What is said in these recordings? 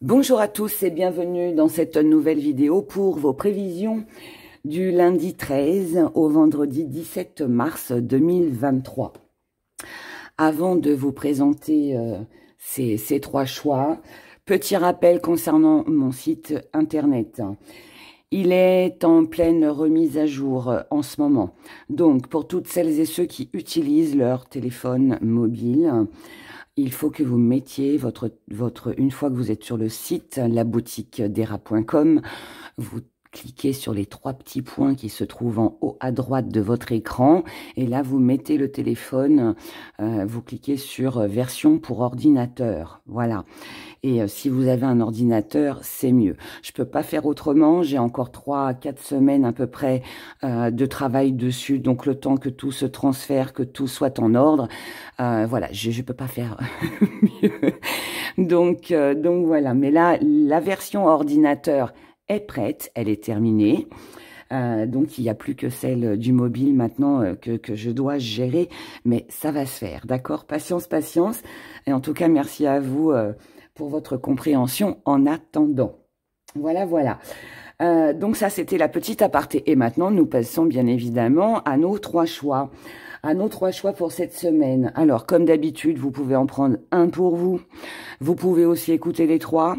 Bonjour à tous et bienvenue dans cette nouvelle vidéo pour vos prévisions du lundi 13 au vendredi 17 mars 2023. Avant de vous présenter ces trois choix, petit rappel concernant mon site internet. Il est en pleine remise à jour en ce moment. Donc, pour toutes celles et ceux qui utilisent leur téléphone mobile, il faut que vous mettiez une fois que vous êtes sur le site, la boutique dera.com, vous cliquez sur les trois petits points qui se trouvent en haut à droite de votre écran et là vous mettez le téléphone, vous cliquez sur version pour ordinateur, voilà. Et si vous avez un ordinateur, c'est mieux. Je peux pas faire autrement, j'ai encore 3-4 semaines à peu près de travail dessus, donc le temps que tout se transfère, que tout soit en ordre, voilà, je peux pas faire mieux. Donc voilà, mais là, la version ordinateur est prête, elle est terminée. Donc, il n'y a plus que celle du mobile maintenant que je dois gérer, mais ça va se faire, d'accord? Patience, patience. Et en tout cas, merci à vous pour votre compréhension en attendant. Voilà, voilà. Donc ça, c'était la petite aparté. Et maintenant, nous passons bien évidemment à nos trois choix. À nos trois choix pour cette semaine. Alors, comme d'habitude, vous pouvez en prendre un pour vous. Vous pouvez aussi écouter les trois.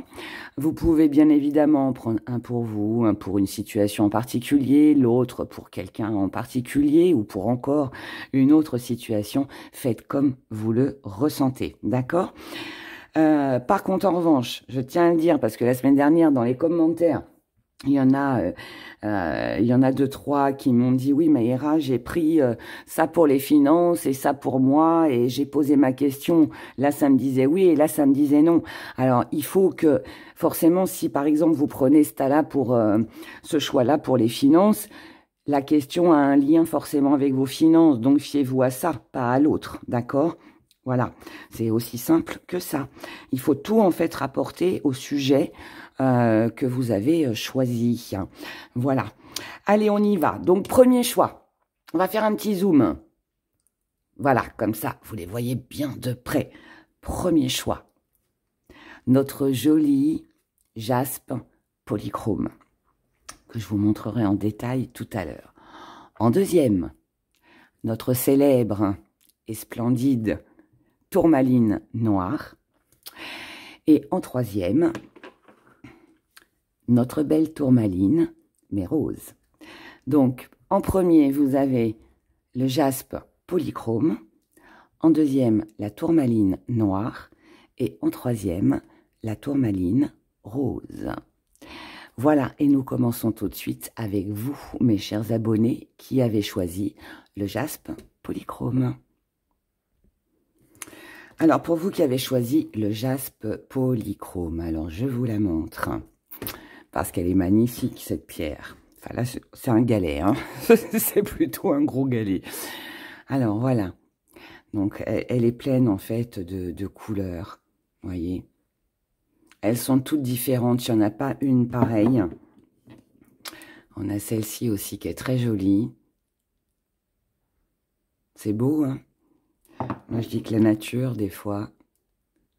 Vous pouvez bien évidemment en prendre un pour vous, un pour une situation en particulier, l'autre pour quelqu'un en particulier ou pour encore une autre situation. Faites comme vous le ressentez, d'accord ? Par contre, en revanche, je tiens à le dire parce que la semaine dernière, dans les commentaires, il y en a deux, trois qui m'ont dit « Oui, Maïra, j'ai pris ça pour les finances et ça pour moi et j'ai posé ma question. Là, ça me disait oui et là, ça me disait non. » Alors, il faut que, forcément, si par exemple, vous prenez ce choix-là pour les finances, la question a un lien forcément avec vos finances. Donc, fiez-vous à ça, pas à l'autre, d'accord ? Voilà, c'est aussi simple que ça. Il faut tout en fait rapporter au sujet que vous avez choisi. Voilà. Allez, on y va. Donc, premier choix. On va faire un petit zoom. Voilà, comme ça, vous les voyez bien de près. Premier choix. Notre joli jaspe polychrome, que je vous montrerai en détail tout à l'heure. En deuxième, notre célèbre et splendide tourmaline noire. Et en troisième, notre belle tourmaline, mais rose. Donc, en premier, vous avez le jaspe polychrome. En deuxième, la tourmaline noire. Et en troisième, la tourmaline rose. Voilà, et nous commençons tout de suite avec vous, mes chers abonnés, qui avez choisi le jaspe polychrome. Alors, pour vous qui avez choisi le jaspe polychrome, alors je vous la montre, parce qu'elle est magnifique, cette pierre. Enfin, là, c'est un galet, hein. C'est plutôt un gros galet. Alors, voilà. Donc, elle est pleine, en fait, de couleurs, vous voyez. Elles sont toutes différentes, il n'y en a pas une pareille. On a celle-ci aussi qui est très jolie. C'est beau, hein. Moi, je dis que la nature, des fois,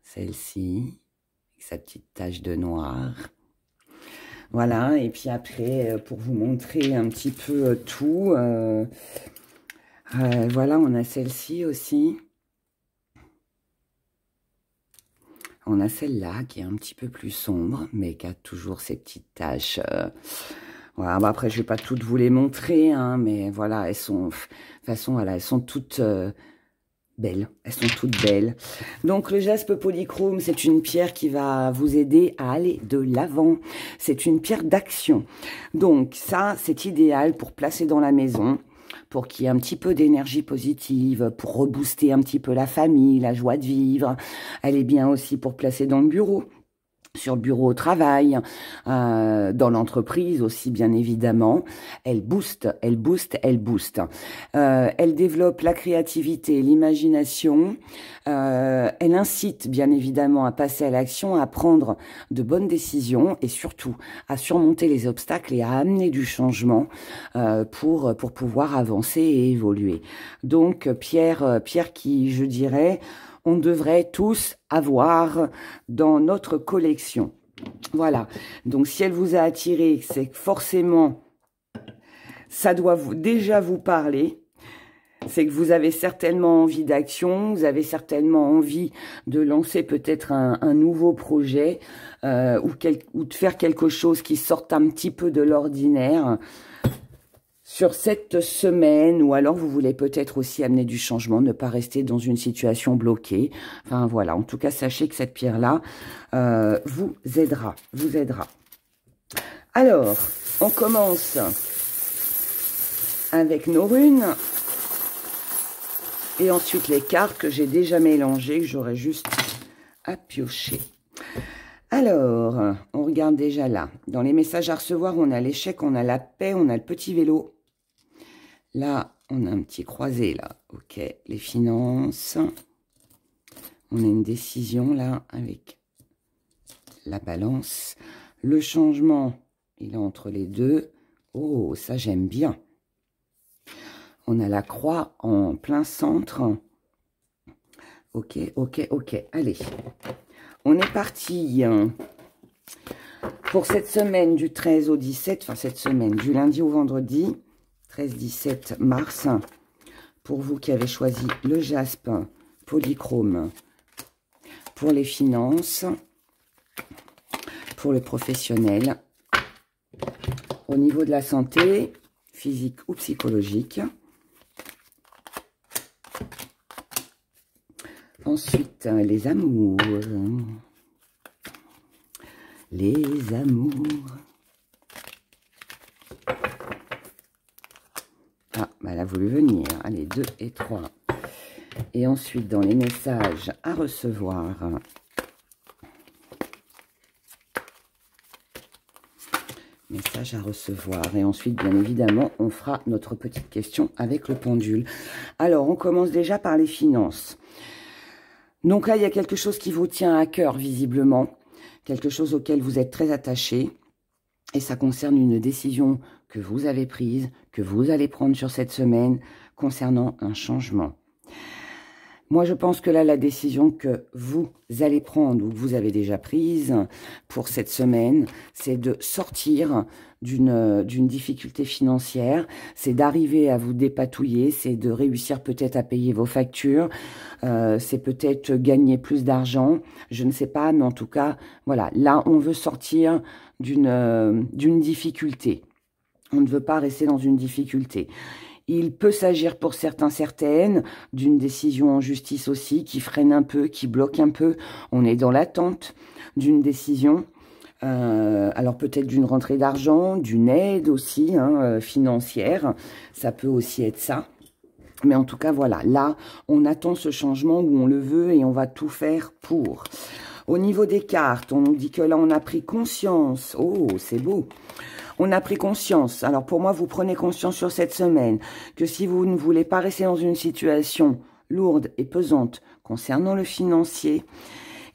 celle-ci, avec sa petite tache de noir. Voilà, et puis après, pour vous montrer un petit peu tout, voilà, on a celle-ci aussi. On a celle-là qui est un petit peu plus sombre, mais qui a toujours ces petites taches. Voilà, bah après, je vais pas toutes vous les montrer, hein, mais voilà, elles sont, de toute façon, voilà, elles sont toutes belles. Elles sont toutes belles. Donc, le jaspe polychrome, c'est une pierre qui va vous aider à aller de l'avant. C'est une pierre d'action. Donc, ça, c'est idéal pour placer dans la maison, pour qu'il y ait un petit peu d'énergie positive, pour rebooster un petit peu la famille, la joie de vivre. Elle est bien aussi pour placer dans le bureau, sur le bureau au travail, dans l'entreprise aussi, bien évidemment. Elle booste, elle booste, elle booste. Elle développe la créativité, l'imagination. Elle incite, bien évidemment, à passer à l'action, à prendre de bonnes décisions et surtout à surmonter les obstacles et à amener du changement pour pouvoir avancer et évoluer. Donc, pierre qui, je dirais, on devrait tous avoir dans notre collection. Voilà. Donc, si elle vous a attiré, c'est que forcément, ça doit déjà vous parler. C'est que vous avez certainement envie d'action, vous avez certainement envie de lancer peut-être un nouveau projet ou de faire quelque chose qui sorte un petit peu de l'ordinaire sur cette semaine, ou alors vous voulez peut-être aussi amener du changement, ne pas rester dans une situation bloquée. Enfin voilà, en tout cas, sachez que cette pierre-là vous aidera, Alors, on commence avec nos runes. Et ensuite, les cartes que j'ai déjà mélangées, que j'aurais juste à piocher. Alors, on regarde déjà là. Dans les messages à recevoir, on a l'échec, on a la paix, on a le petit vélo. Là, on a un petit croisé, là. Ok, les finances. On a une décision, là, avec la balance. Le changement, il est entre les deux. Oh, ça, j'aime bien. On a la croix en plein centre. Ok, ok, ok. Allez, on est parti pour cette semaine du 13 au 17, enfin cette semaine du lundi au vendredi, 13-17 mars. Pour vous qui avez choisi le jaspe polychrome pour les finances, pour le professionnel, au niveau de la santé, physique ou psychologique. Ensuite, les amours. Les amours. Ah, bah elle a voulu venir. Allez, 2 et 3. Et ensuite, dans les messages à recevoir. Message à recevoir. Et ensuite, bien évidemment, on fera notre petite question avec le pendule. Alors, on commence déjà par les finances. Donc là, il y a quelque chose qui vous tient à cœur, visiblement. Quelque chose auquel vous êtes très attaché. Et ça concerne une décision que vous avez prise, que vous allez prendre sur cette semaine, concernant un changement. Moi, je pense que là, la décision que vous allez prendre ou que vous avez déjà prise pour cette semaine, c'est de sortir d'une difficulté financière, c'est d'arriver à vous dépatouiller, c'est de réussir peut-être à payer vos factures, c'est peut-être gagner plus d'argent, je ne sais pas, mais en tout cas, voilà, là, on veut sortir d'une difficulté. On ne veut pas rester dans une difficulté. Il peut s'agir pour certains, certaines, d'une décision en justice aussi, qui freine un peu, qui bloque un peu. On est dans l'attente d'une décision. Alors peut-être d'une rentrée d'argent, d'une aide aussi financière. Ça peut aussi être ça. Mais en tout cas, voilà. Là, on attend ce changement où on le veut et on va tout faire pour. Au niveau des cartes, on nous dit que là, on a pris conscience. Oh, c'est beau. On a pris conscience. Alors pour moi, vous prenez conscience sur cette semaine que si vous ne voulez pas rester dans une situation lourde et pesante concernant le financier,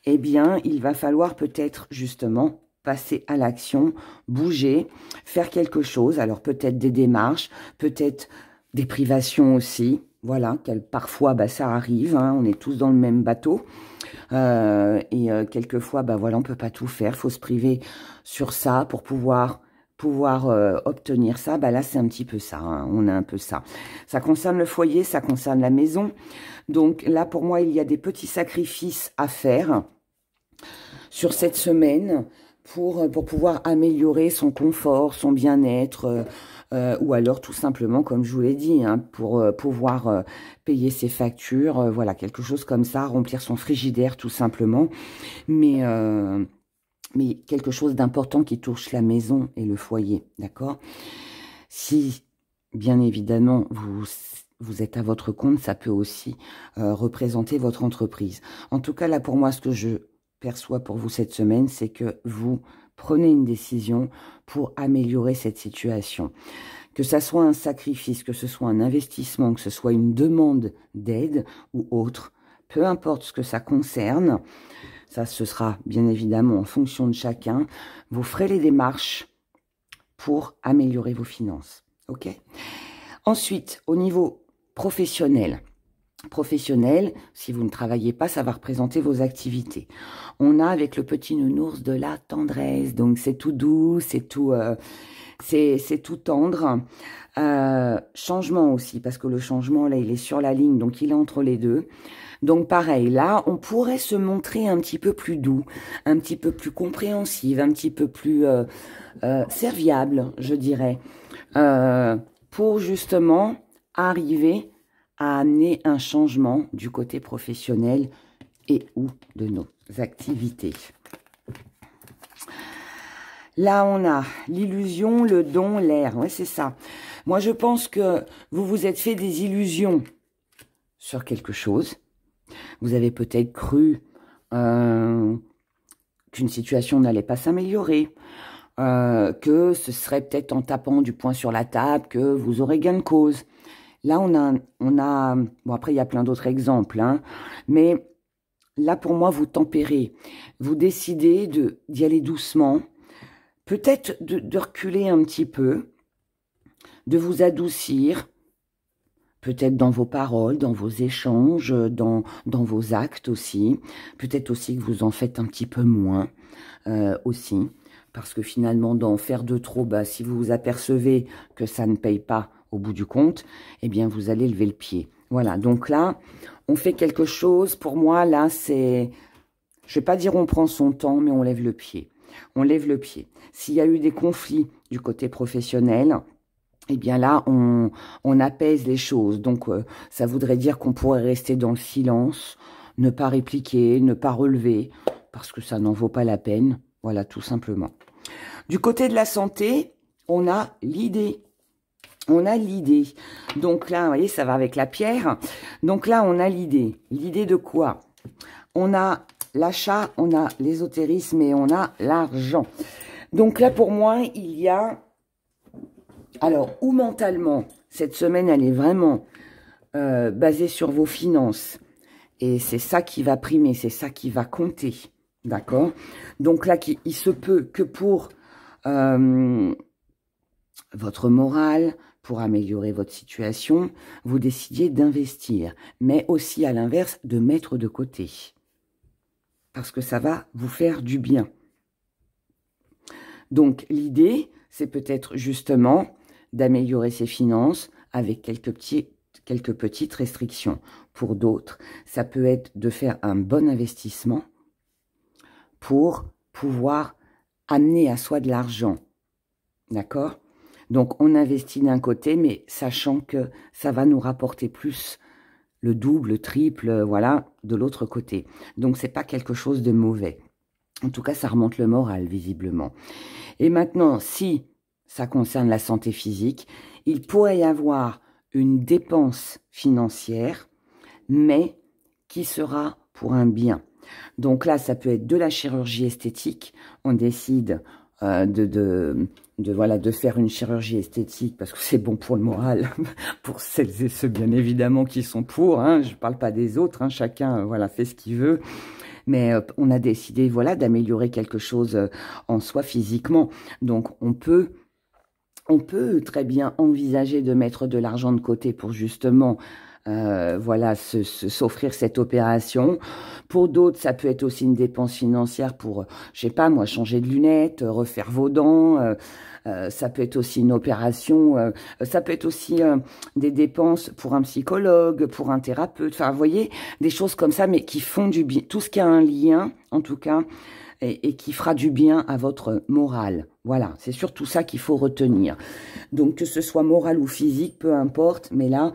eh bien, il va falloir peut-être justement passer à l'action, bouger, faire quelque chose. Alors peut-être des démarches, peut-être des privations aussi. Voilà, parfois ça arrive, on est tous dans le même bateau. Quelquefois, voilà, on peut pas tout faire. Il faut se priver sur ça pour pouvoir obtenir ça. Là, c'est un petit peu ça. On a un peu ça. Ça concerne le foyer, ça concerne la maison. Donc là, pour moi, il y a des petits sacrifices à faire sur cette semaine pour pouvoir améliorer son confort, son bien-être, ou alors tout simplement, comme je vous l'ai dit, pour pouvoir payer ses factures, voilà, quelque chose comme ça, remplir son frigidaire tout simplement, mais quelque chose d'important qui touche la maison et le foyer, d'accord? Si, bien évidemment, vous êtes à votre compte, ça peut aussi représenter votre entreprise. En tout cas, là, pour moi, ce que je perçois pour vous cette semaine, c'est que vous prenez une décision pour améliorer cette situation. Que ça soit un sacrifice, que ce soit un investissement, que ce soit une demande d'aide ou autre, peu importe ce que ça concerne, ça ce sera bien évidemment en fonction de chacun, vous ferez les démarches pour améliorer vos finances. Ok ? Ensuite, au niveau professionnel, professionnel, si vous ne travaillez pas, ça va représenter vos activités. On a avec le petit nounours de la tendresse, donc c'est tout doux, c'est tout tendre. Changement aussi, parce que le changement, là, il est sur la ligne, donc il est entre les deux. Donc pareil, là, on pourrait se montrer un petit peu plus doux, un petit peu plus compréhensive, un petit peu plus serviable, je dirais, pour justement arriver à amener un changement du côté professionnel et ou de nos activités. Là, on a l'illusion, le don, l'air. Ouais, c'est ça. Moi, je pense que vous vous êtes fait des illusions sur quelque chose. Vous avez peut-être cru qu'une situation n'allait pas s'améliorer, que ce serait peut-être en tapant du poing sur la table que vous aurez gain de cause. Là, on a bon, après, il y a plein d'autres exemples, hein, mais là, pour moi, vous tempérez. Vous décidez d'y aller doucement, peut-être de reculer un petit peu, de vous adoucir, peut-être dans vos paroles, dans vos échanges, dans vos actes aussi. Peut-être aussi que vous en faites un petit peu moins aussi, parce que finalement, d'en faire de trop, bah, si vous vous apercevez que ça ne paye pas au bout du compte, eh bien, vous allez lever le pied. Voilà, donc là, on fait quelque chose. Pour moi, là, c'est... Je ne vais pas dire on prend son temps, mais on lève le pied. On lève le pied. S'il y a eu des conflits du côté professionnel, eh bien là, on apaise les choses. Donc, ça voudrait dire qu'on pourrait rester dans le silence, ne pas répliquer, ne pas relever, parce que ça n'en vaut pas la peine. Voilà, tout simplement. Du côté de la santé, on a l'idée. On a l'idée. Donc là, vous voyez, ça va avec la pierre. Donc là, on a l'idée. L'idée de quoi? On a l'achat, on a l'ésotérisme et on a l'argent. Donc là, pour moi, il y a... Alors, ou mentalement, cette semaine, elle est vraiment basée sur vos finances. Et c'est ça qui va primer, c'est ça qui va compter. D'accord? Donc là, il se peut que pour votre morale, pour améliorer votre situation, vous décidiez d'investir. Mais aussi, à l'inverse, de mettre de côté. Parce que ça va vous faire du bien. Donc, l'idée, c'est peut-être justement d'améliorer ses finances avec quelques petites restrictions. Pour d'autres, ça peut être de faire un bon investissement pour pouvoir amener à soi de l'argent. D'accord? Donc, on investit d'un côté, mais sachant que ça va nous rapporter plus, le double, le triple, voilà, de l'autre côté. Donc, c'est pas quelque chose de mauvais. En tout cas, ça remonte le moral, visiblement. Et maintenant, si ça concerne la santé physique, il pourrait y avoir une dépense financière, mais qui sera pour un bien. Donc là, ça peut être de la chirurgie esthétique. On décide de faire une chirurgie esthétique parce que c'est bon pour le moral, pour celles et ceux bien évidemment qui sont pour. Hein, je ne parle pas des autres, hein, chacun voilà fait ce qu'il veut. Mais on a décidé voilà d'améliorer quelque chose en soi physiquement. Donc on peut très bien envisager de mettre de l'argent de côté pour justement voilà, s'offrir cette opération. Pour d'autres, ça peut être aussi une dépense financière pour, je sais pas moi, changer de lunettes, refaire vos dents. Ça peut être aussi une opération. Ça peut être aussi des dépenses pour un psychologue, pour un thérapeute. Enfin, vous voyez, des choses comme ça, mais qui font du bien. Tout ce qui a un lien, en tout cas, et qui fera du bien à votre morale. Voilà, c'est surtout ça qu'il faut retenir. Donc, que ce soit moral ou physique, peu importe, mais là...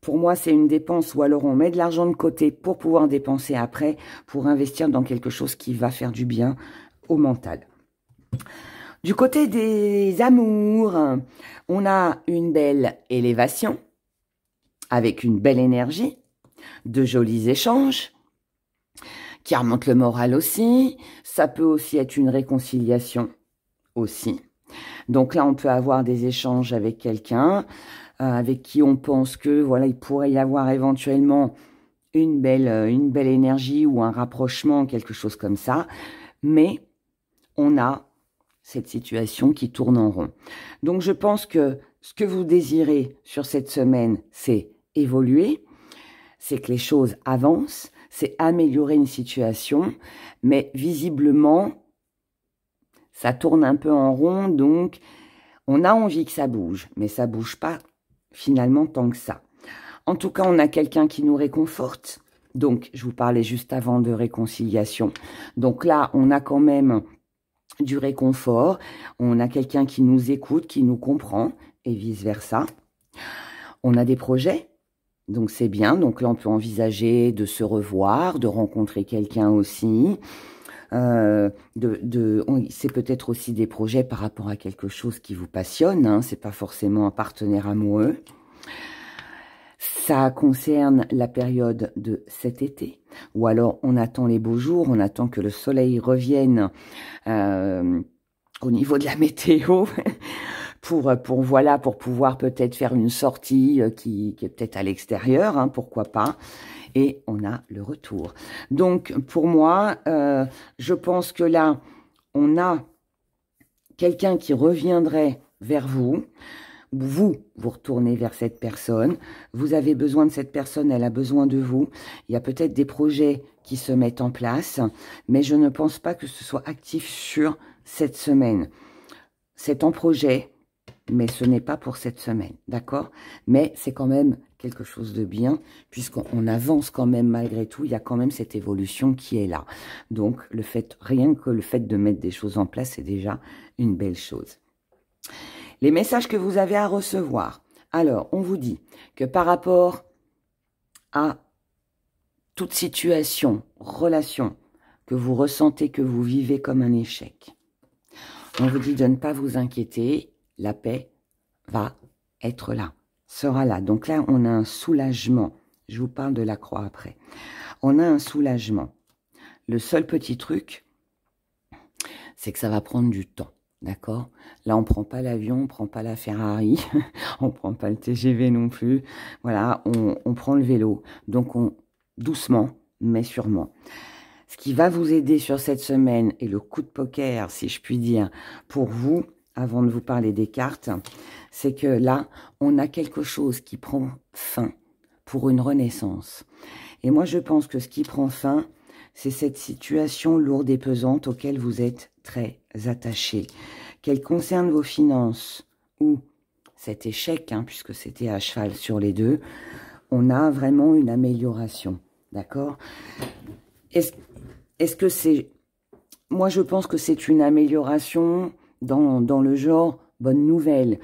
pour moi, c'est une dépense ou alors on met de l'argent de côté pour pouvoir dépenser après, pour investir dans quelque chose qui va faire du bien au mental. Du côté des amours, on a une belle élévation avec une belle énergie, de jolis échanges qui remontent le moral aussi. Ça peut aussi être une réconciliation aussi. Donc là, on peut avoir des échanges avec quelqu'un avec qui on pense que voilà, il pourrait y avoir éventuellement une belle énergie ou un rapprochement, quelque chose comme ça. Mais on a cette situation qui tourne en rond. Donc je pense que ce que vous désirez sur cette semaine, c'est évoluer, c'est que les choses avancent, c'est améliorer une situation, mais visiblement, ça tourne un peu en rond, donc on a envie que ça bouge, mais ça bouge pas finalement tant que ça. En tout cas, on a quelqu'un qui nous réconforte. Donc, je vous parlais juste avant de réconciliation. Donc là, on a quand même du réconfort. On a quelqu'un qui nous écoute, qui nous comprend, et vice-versa. On a des projets, donc c'est bien. Donc là, on peut envisager de se revoir, de rencontrer quelqu'un aussi. C'est peut-être aussi des projets par rapport à quelque chose qui vous passionne. Hein, c'est pas forcément un partenaire amoureux. Ça concerne la période de cet été, ou alors on attend les beaux jours, on attend que le soleil revienne au niveau de la météo pour pouvoir peut-être faire une sortie qui est peut-être à l'extérieur, hein, pourquoi pas. Et on a le retour. Donc pour moi, je pense que là, on a quelqu'un qui reviendrait vers vous. Vous retournez vers cette personne, vous avez besoin de cette personne, elle a besoin de vous. Il y a peut-être des projets qui se mettent en place, mais je ne pense pas que ce soit actif sur cette semaine. C'est en projet, mais ce n'est pas pour cette semaine, d'accord? Mais c'est quand même quelque chose de bien, puisqu'on avance quand même malgré tout, il y a quand même cette évolution qui est là. Donc, rien que le fait de mettre des choses en place, c'est déjà une belle chose. Les messages que vous avez à recevoir. Alors, on vous dit que par rapport à toute situation, relation que vous ressentez, que vous vivez comme un échec, on vous dit de ne pas vous inquiéter, la paix va être là, sera là. Donc là, on a un soulagement. Je vous parle de la croix après. On a un soulagement. Le seul petit truc, c'est que ça va prendre du temps. D'accord? Là, on prend pas l'avion, on prend pas la Ferrari, on prend pas le TGV non plus. Voilà, on prend le vélo. Donc, doucement, mais sûrement. Ce qui va vous aider sur cette semaine, et le coup de poker, si je puis dire, pour vous, avant de vous parler des cartes, c'est que là, on a quelque chose qui prend fin pour une renaissance. Et moi, je pense que ce qui prend fin, c'est cette situation lourde et pesante auquel vous êtes très attaché, qu'elle concerne vos finances ou cet échec, hein, puisque c'était à cheval sur les deux, on a vraiment une amélioration, d'accord? Est-ce que c'est... Moi, je pense que c'est une amélioration dans le genre bonne nouvelle.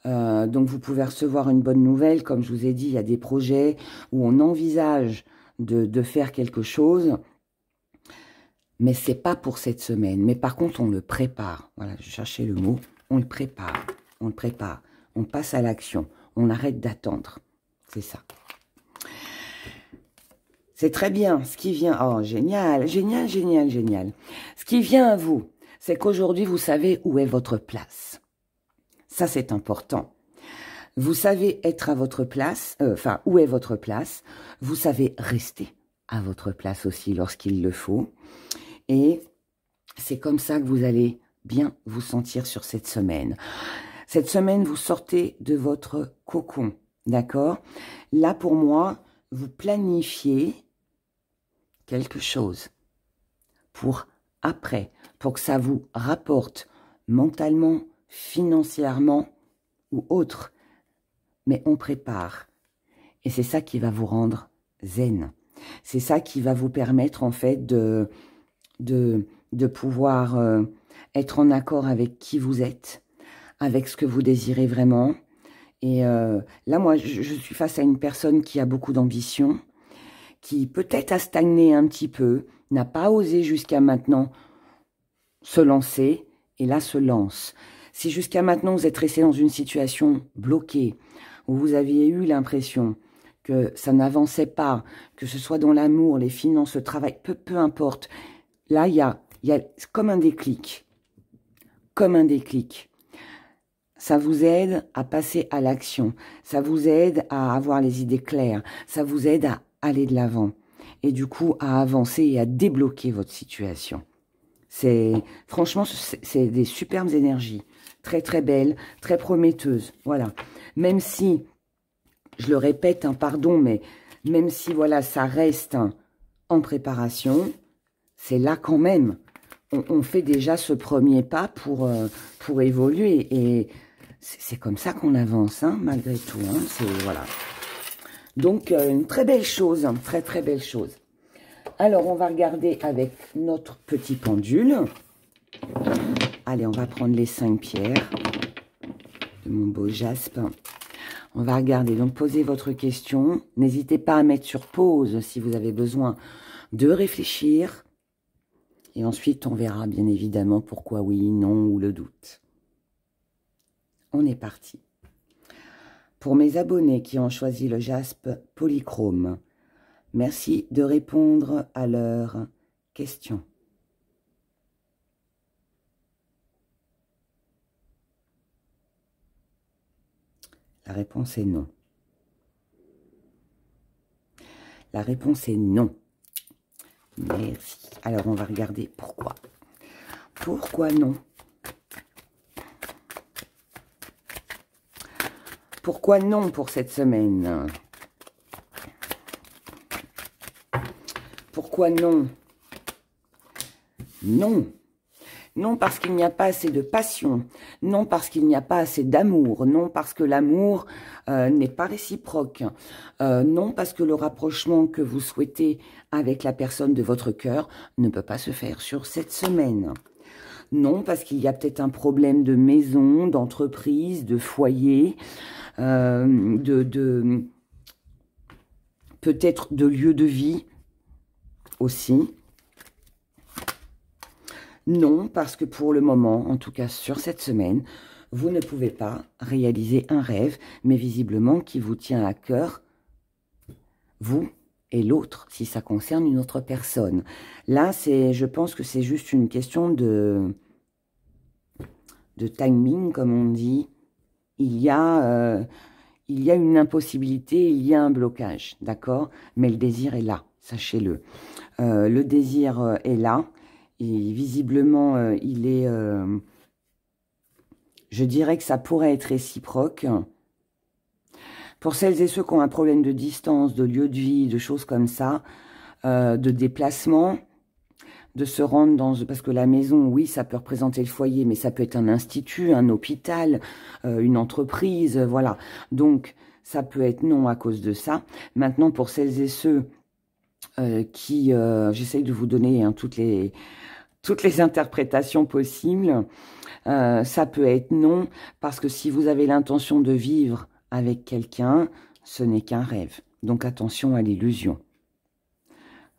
Donc, vous pouvez recevoir une bonne nouvelle. Comme je vous ai dit, il y a des projets où on envisage de faire quelque chose. Mais c'est pas pour cette semaine. Mais par contre, on le prépare. Voilà, je cherchais le mot. On le prépare. On le prépare. On passe à l'action. On arrête d'attendre. C'est ça. C'est très bien. Ce qui vient... Oh, génial, génial, génial, génial. Ce qui vient à vous, c'est qu'aujourd'hui, vous savez où est votre place. Ça, c'est important. Vous savez être à votre place. Où est votre place. Vous savez rester à votre place aussi lorsqu'il le faut. Et c'est comme ça que vous allez bien vous sentir sur cette semaine. Cette semaine, vous sortez de votre cocon, d'accord? Là, pour moi, vous planifiez quelque chose pour après, pour que ça vous rapporte mentalement, financièrement ou autre. Mais on prépare. Et c'est ça qui va vous rendre zen. C'est ça qui va vous permettre, en fait, de pouvoir être en accord avec qui vous êtes, avec ce que vous désirez vraiment. Et là, moi, je suis face à une personne qui a beaucoup d'ambition, qui peut-être a stagné un petit peu, n'a pas osé jusqu'à maintenant se lancer, et là se lance. Si jusqu'à maintenant vous êtes resté dans une situation bloquée, où vous aviez eu l'impression que ça n'avançait pas, que ce soit dans l'amour, les finances, le travail, peu importe, là il y a comme un déclic. Comme un déclic. Ça vous aide à passer à l'action. Ça vous aide à avoir les idées claires. Ça vous aide à aller de l'avant. Et du coup, à avancer et à débloquer votre situation. Franchement, c'est des superbes énergies. Très, très belles, très prometteuses. Voilà. Même si, je le répète, hein, pardon, mais même si, voilà, ça reste en préparation, c'est là quand même. On fait déjà ce premier pas pour évoluer. Et c'est comme ça qu'on avance, hein, malgré tout. Hein, voilà. Donc, une très belle chose, hein, très, très belle chose. Alors, on va regarder avec notre petit pendule. Allez, on va prendre les 5 pierres de mon beau jaspe. On va regarder. Donc, posez votre question. N'hésitez pas à mettre sur pause si vous avez besoin de réfléchir. Et ensuite, on verra bien évidemment pourquoi oui, non ou le doute. On est parti. Pour mes abonnés qui ont choisi le jaspe polychrome, merci de répondre à leurs questions. La réponse est non. La réponse est non. Merci. Alors, on va regarder pourquoi. Pourquoi non? Pourquoi non pour cette semaine? Pourquoi non? Non. Non parce qu'il n'y a pas assez de passion. Non parce qu'il n'y a pas assez d'amour. Non parce que l'amour n'est pas réciproque. Non parce que le rapprochement que vous souhaitez avec la personne de votre cœur ne peut pas se faire sur cette semaine. Non parce qu'il y a peut-être un problème de maison, d'entreprise, de foyer, peut-être de lieu de vie aussi. Non, parce que pour le moment, en tout cas sur cette semaine, vous ne pouvez pas réaliser un rêve, mais visiblement qui vous tient à cœur, vous et l'autre, si ça concerne une autre personne. Là, je pense que c'est juste une question de timing, comme on dit. Il y a une impossibilité, il y a un blocage, d'accord? Mais le désir est là, sachez-le. Le désir est là. Et visiblement, il est... je dirais que ça pourrait être réciproque. Pour celles et ceux qui ont un problème de distance, de lieu de vie, de choses comme ça, de déplacement, de se rendre dans... Parce que la maison, oui, ça peut représenter le foyer, mais ça peut être un institut, un hôpital, une entreprise, voilà. Donc, ça peut être non à cause de ça. Maintenant, pour celles et ceux qui... J'essaye de vous donner hein, toutes les interprétations possibles. Ça peut être non, parce que si vous avez l'intention de vivre avec quelqu'un, ce n'est qu'un rêve. Donc attention à l'illusion.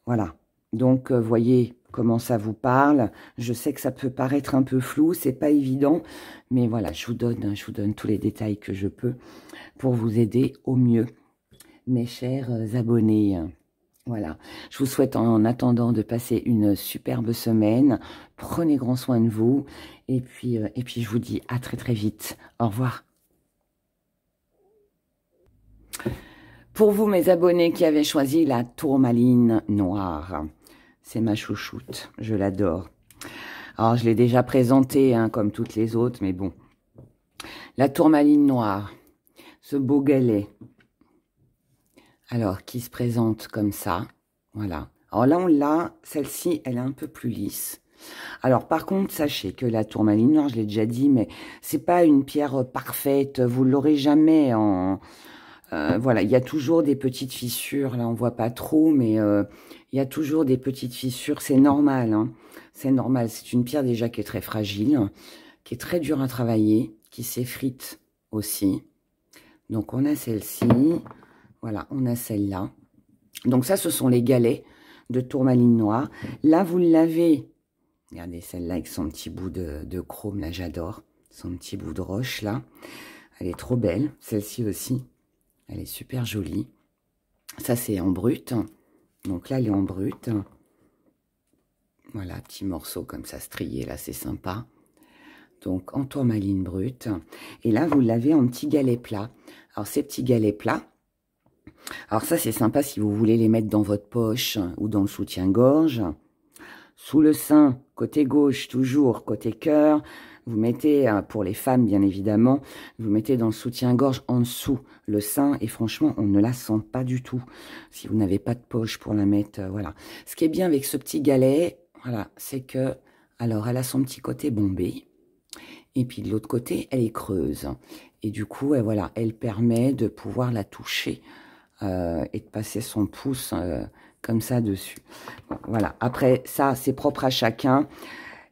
Voilà. Donc, voyez comment ça vous parle. Je sais que ça peut paraître un peu flou, c'est pas évident, mais voilà, je vous donne tous les détails que je peux pour vous aider au mieux, mes chers abonnés. Voilà, je vous souhaite en attendant de passer une superbe semaine. Prenez grand soin de vous. Et puis je vous dis à très très vite. Au revoir. Pour vous, mes abonnés qui avaient choisi la tourmaline noire, c'est ma chouchoute, je l'adore. Alors, je l'ai déjà présentée, hein, comme toutes les autres, mais bon. La tourmaline noire, ce beau galet. Alors, qui se présente comme ça, voilà. Alors là, on l'a, celle-ci, elle est un peu plus lisse. Alors, par contre, sachez que la tourmaline noire, je l'ai déjà dit, mais c'est pas une pierre parfaite, vous l'aurez jamais en... voilà, il y a toujours des petites fissures, là, on voit pas trop, mais il y a toujours des petites fissures, c'est normal, hein. C'est normal, c'est une pierre déjà qui est très fragile, qui est très dure à travailler, qui s'effrite aussi. Donc, on a celle-ci... Voilà, on a celle-là. Donc ça, ce sont les galets de tourmaline noire. Là, vous l'avez. Regardez celle-là avec son petit bout de chrome, là, j'adore. Son petit bout de roche, là. Elle est trop belle. Celle-ci aussi. Elle est super jolie. Ça, c'est en brut. Donc là, elle est en brut. Voilà, petit morceau comme ça, strié, là, c'est sympa. Donc, en tourmaline brute. Et là, vous l'avez en petit galet plat. Alors, ces petits galets plats, alors ça, c'est sympa si vous voulez les mettre dans votre poche ou dans le soutien-gorge. Sous le sein, côté gauche, toujours côté cœur. vous mettez, pour les femmes bien évidemment, vous mettez dans le soutien-gorge en dessous le sein et franchement, on ne la sent pas du tout. Si vous n'avez pas de poche pour la mettre, voilà. Ce qui est bien avec ce petit galet, voilà, c'est que, alors elle a son petit côté bombé et puis de l'autre côté, elle est creuse. Et du coup, voilà, elle permet de pouvoir la toucher et de passer son pouce comme ça dessus. Bon, voilà, après ça, c'est propre à chacun.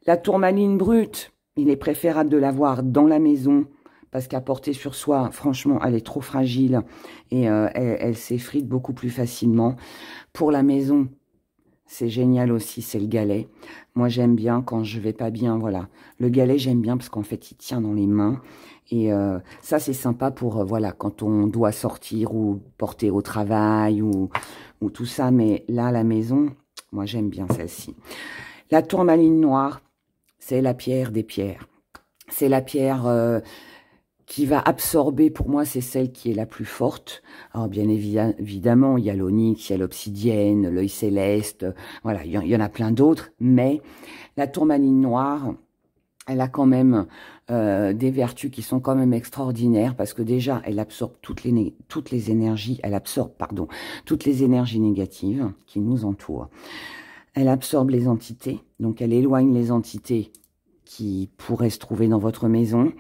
La tourmaline brute, il est préférable de l'avoir dans la maison parce qu'à porter sur soi, franchement, elle est trop fragile et elle s'effrite beaucoup plus facilement. Pour la maison, c'est génial aussi, c'est le galet. Moi, j'aime bien quand je vais pas bien, voilà. Le galet, j'aime bien parce qu'en fait, il tient dans les mains. Et ça, c'est sympa pour, voilà, quand on doit sortir ou porter au travail ou tout ça. Mais là, à la maison, moi, j'aime bien celle-ci. La tourmaline noire, c'est la pierre des pierres. C'est la pierre qui va absorber, pour moi, c'est celle qui est la plus forte. Alors, bien évidemment, il y a l'onyx, il y a l'obsidienne, l'œil céleste, voilà, il y en a plein d'autres, mais la tourmaline noire, elle a quand même des vertus qui sont quand même extraordinaires, parce que déjà, elle absorbe toutes les énergies, elle absorbe, pardon, toutes les énergies négatives qui nous entourent. Elle absorbe les entités, donc elle éloigne les entités qui pourraient se trouver dans votre maison.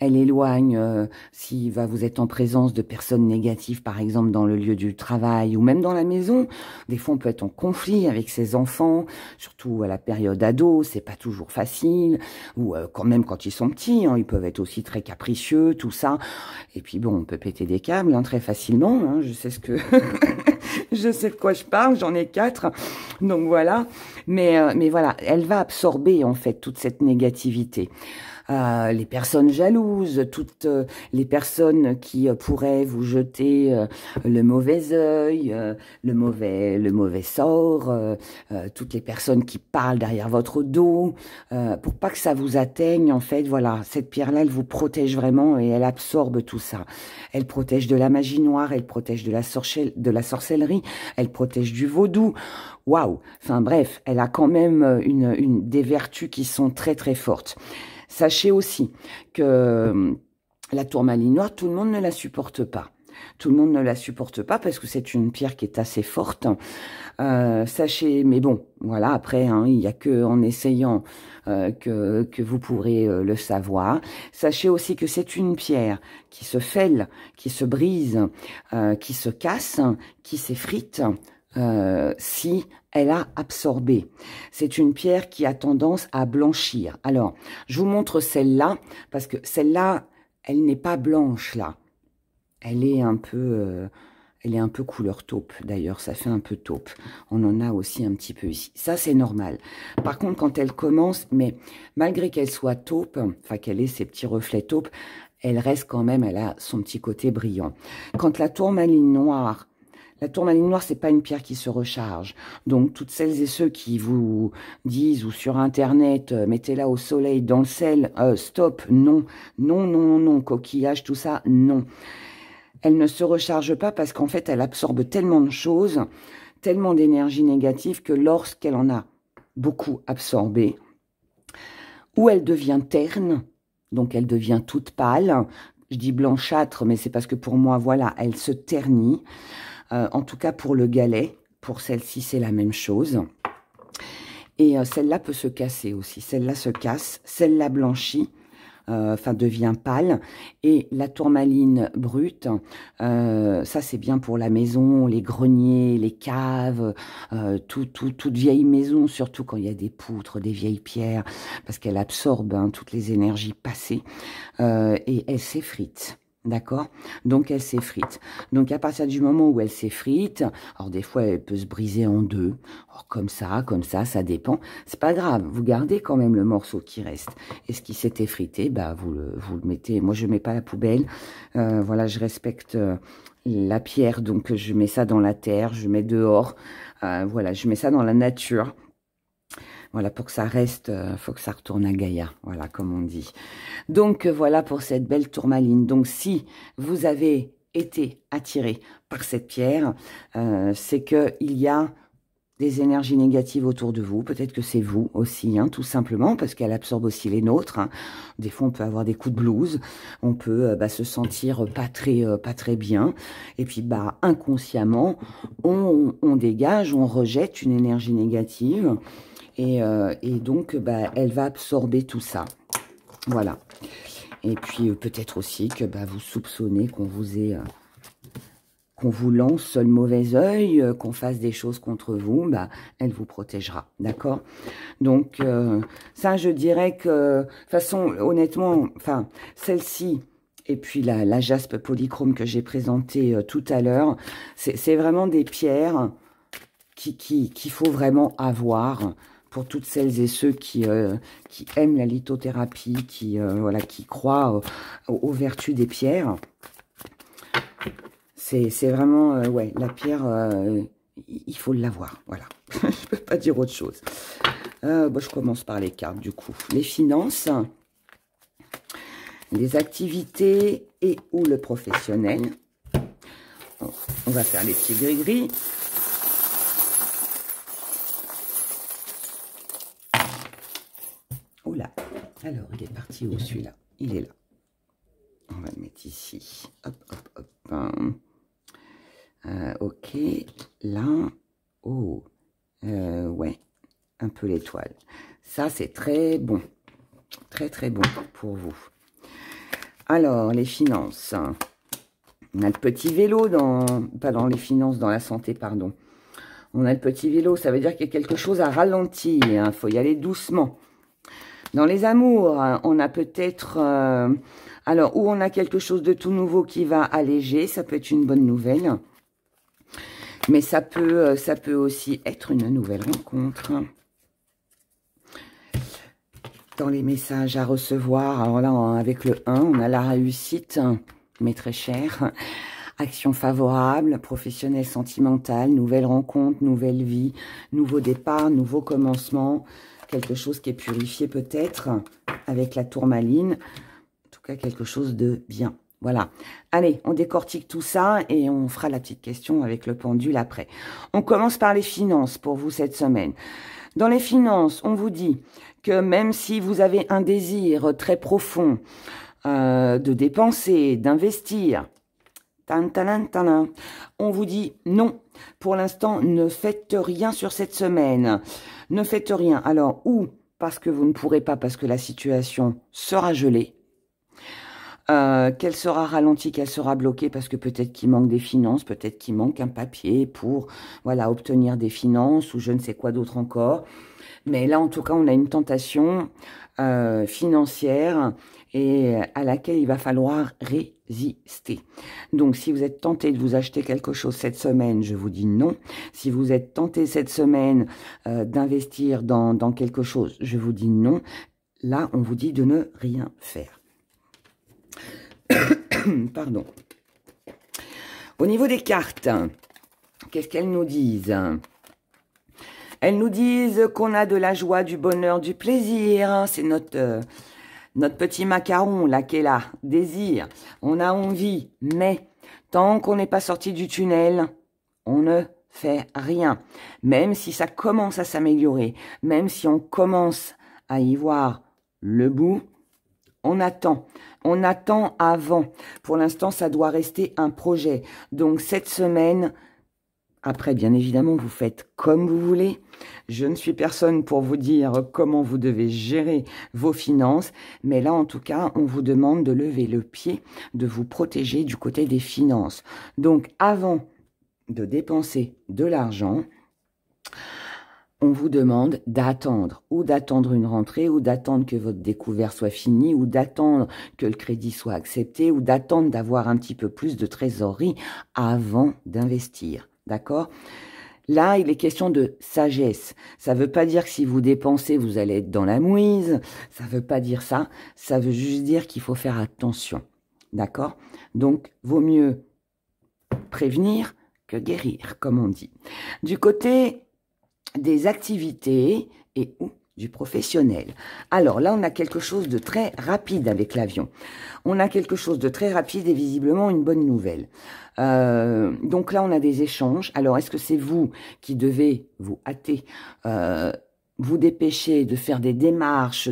Elle éloigne, si vous êtes en présence de personnes négatives, par exemple dans le lieu du travail ou même dans la maison. Des fois, on peut être en conflit avec ses enfants, surtout à la période ado, c'est pas toujours facile. Ou quand même quand ils sont petits, hein, ils peuvent être aussi très capricieux, tout ça. Et puis bon, on peut péter des câbles hein, très facilement. Hein, je sais ce que... je sais de quoi je parle, j'en ai 4. Donc voilà. Mais voilà, elle va absorber en fait toute cette négativité. Les personnes jalouses, toutes les personnes qui pourraient vous jeter le mauvais œil, le mauvais sort, toutes les personnes qui parlent derrière votre dos, pour pas que ça vous atteigne, en fait, voilà, cette pierre-là, elle vous protège vraiment et elle absorbe tout ça. Elle protège de la magie noire, elle protège de la sorcellerie, elle protège du vaudou. Waouh! Enfin bref, elle a quand même des vertus qui sont très très fortes. Sachez aussi que la tourmaline noire, tout le monde ne la supporte pas. Tout le monde ne la supporte pas parce que c'est une pierre qui est assez forte. Sachez, mais bon, voilà, après, hein, il n'y a que en essayant que vous pourrez le savoir. Sachez aussi que c'est une pierre qui se fêle, qui se brise, qui se casse, qui s'effrite, si elle a absorbé. C'est une pierre qui a tendance à blanchir. Alors, je vous montre celle-là, parce que celle-là, elle n'est pas blanche, là. Elle est un peu couleur taupe, d'ailleurs, ça fait un peu taupe. On en a aussi un petit peu ici. Ça, c'est normal. Par contre, quand elle commence, mais malgré qu'elle soit taupe, enfin qu'elle ait ses petits reflets taupe, elle reste quand même, elle a son petit côté brillant. Quand la tourmaline noire, c'est pas une pierre qui se recharge. Donc, toutes celles et ceux qui vous disent, ou sur Internet, mettez-la au soleil, dans le sel, stop, non, non, non, non, coquillage, tout ça, non. Elle ne se recharge pas parce qu'en fait, elle absorbe tellement de choses, tellement d'énergie négative que lorsqu'elle en a beaucoup absorbé, ou elle devient terne, donc elle devient toute pâle. Je dis blanchâtre, mais c'est parce que pour moi, voilà, elle se ternit. En tout cas, pour le galet, pour celle-ci, c'est la même chose. Et celle-là peut se casser aussi. Celle-là se casse, celle-là blanchit, enfin devient pâle. Et la tourmaline brute, ça c'est bien pour la maison, les greniers, les caves, toute vieille maison, surtout quand il y a des poutres, des vieilles pierres, parce qu'elle absorbe hein, toutes les énergies passées et elle s'effrite. D'accord? Donc, elle s'effrite. Donc, à partir du moment où elle s'effrite, alors des fois, elle peut se briser en deux. Alors, comme ça, ça dépend. C'est pas grave. Vous gardez quand même le morceau qui reste. Et ce qui s'est effrité, bah, vous le mettez. Moi, je mets pas à la poubelle. Voilà, je respecte la pierre. Donc, je mets ça dans la terre. Je mets dehors. Voilà, je mets ça dans la nature. Voilà, pour que ça reste, faut que ça retourne à Gaïa, voilà, comme on dit. Donc, voilà pour cette belle tourmaline. Donc, si vous avez été attiré par cette pierre, c'est qu'il y a des énergies négatives autour de vous. Peut-être que c'est vous aussi, hein, tout simplement, parce qu'elle absorbe aussi les nôtres. Hein. Des fois, on peut avoir des coups de blues. On peut se sentir pas très bien. Et puis, inconsciemment, on dégage, on rejette une énergie négative. Et donc, elle va absorber tout ça. Voilà. Et puis, peut-être aussi que vous soupçonnez qu'on qu'on vous lance le mauvais œil, qu'on fasse des choses contre vous, elle vous protégera, d'accord? Donc, ça, je dirais que, de toute façon, honnêtement, celle-ci, et puis la jaspe polychrome que j'ai présentée tout à l'heure, c'est vraiment des pierres qu'il faut vraiment avoir pour toutes celles et ceux qui aiment la lithothérapie, qui croient aux vertus des pierres. C'est vraiment, la pierre, il faut l'avoir, voilà. Je ne peux pas dire autre chose. Je commence par les cartes, du coup. Les finances, les activités et ou le professionnel. On va faire les petits gris-gris. Oula, alors, il est parti où, celui-là? Il est là. On va le mettre ici. Hop, hop, hop. Ok, là, oh, ouais, un peu l'étoile. Ça, c'est très bon, très bon pour vous. Alors, les finances. On a le petit vélo pas dans les finances, dans la santé, pardon. On a le petit vélo, ça veut dire qu'il y a quelque chose à ralentir, il faut y aller doucement. Dans les amours, on a peut-être... alors, où on a quelque chose de tout nouveau qui va alléger, ça peut être une bonne nouvelle. Mais ça peut aussi être une nouvelle rencontre. Dans les messages à recevoir, alors là, avec le 1, on a la réussite, mais très chère. Action favorable, professionnelle, sentimentale, nouvelle rencontre, nouvelle vie, nouveau départ, nouveau commencement. Quelque chose qui est purifié peut-être, avec la tourmaline. En tout cas, quelque chose de bien. Voilà. Allez, on décortique tout ça et on fera la petite question avec le pendule après. On commence par les finances pour vous cette semaine. Dans les finances, on vous dit que même si vous avez un désir très profond de dépenser, d'investir, on vous dit non. Pour l'instant, ne faites rien sur cette semaine. Ne faites rien. Alors, ou parce que vous ne pourrez pas, parce que la situation sera gelée. Qu'elle sera ralentie, qu'elle sera bloquée parce que peut-être qu'il manque des finances, peut-être qu'il manque un papier pour obtenir des finances ou je ne sais quoi d'autre encore. Mais là, en tout cas, on a une tentation financière et à laquelle il va falloir résister. Donc, si vous êtes tenté de vous acheter quelque chose cette semaine, je vous dis non. Si vous êtes tenté cette semaine d'investir dans quelque chose, je vous dis non. Là, on vous dit de ne rien faire. Pardon. Au niveau des cartes, qu'est-ce qu'elles nous disent? Elles nous disent qu'on a de la joie, du bonheur, du plaisir. C'est notre petit macaron là qui est là. Désir. On a envie. Mais tant qu'on n'est pas sorti du tunnel, on ne fait rien. Même si ça commence à s'améliorer, même si on commence à y voir le bout, on attend. On attend avant. Pour l'instant, ça doit rester un projet. Donc, cette semaine, après, bien évidemment, vous faites comme vous voulez. Je ne suis personne pour vous dire comment vous devez gérer vos finances. Mais là, en tout cas, on vous demande de lever le pied, de vous protéger du côté des finances. Donc, avant de dépenser de l'argent, on vous demande d'attendre, ou d'attendre une rentrée, ou d'attendre que votre découvert soit fini, ou d'attendre que le crédit soit accepté, ou d'attendre d'avoir un petit peu plus de trésorerie avant d'investir. D'accord ? Là, il est question de sagesse. Ça ne veut pas dire que si vous dépensez, vous allez être dans la mouise. Ça ne veut pas dire ça. Ça veut juste dire qu'il faut faire attention. D'accord ? Donc, vaut mieux prévenir que guérir, comme on dit. Du côté des activités et ou du professionnel. Alors là, on a quelque chose de très rapide avec l'avion. On a quelque chose de très rapide et visiblement une bonne nouvelle. Donc là, on a des échanges. Alors, est-ce que c'est vous qui devez vous hâter, vous dépêcher de faire des démarches,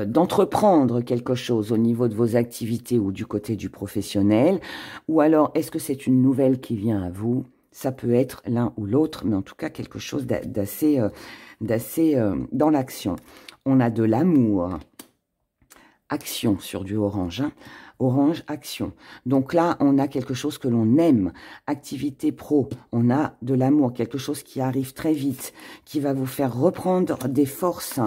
d'entreprendre quelque chose au niveau de vos activités ou du côté du professionnel? Ou alors, est-ce que c'est une nouvelle qui vient à vous? Ça peut être l'un ou l'autre, mais en tout cas quelque chose d'assez dans l'action. On a de l'amour, action sur du orange, hein. Orange, action. Donc là, on a quelque chose que l'on aime. Activité pro, on a de l'amour, quelque chose qui arrive très vite, qui va vous faire reprendre des forces.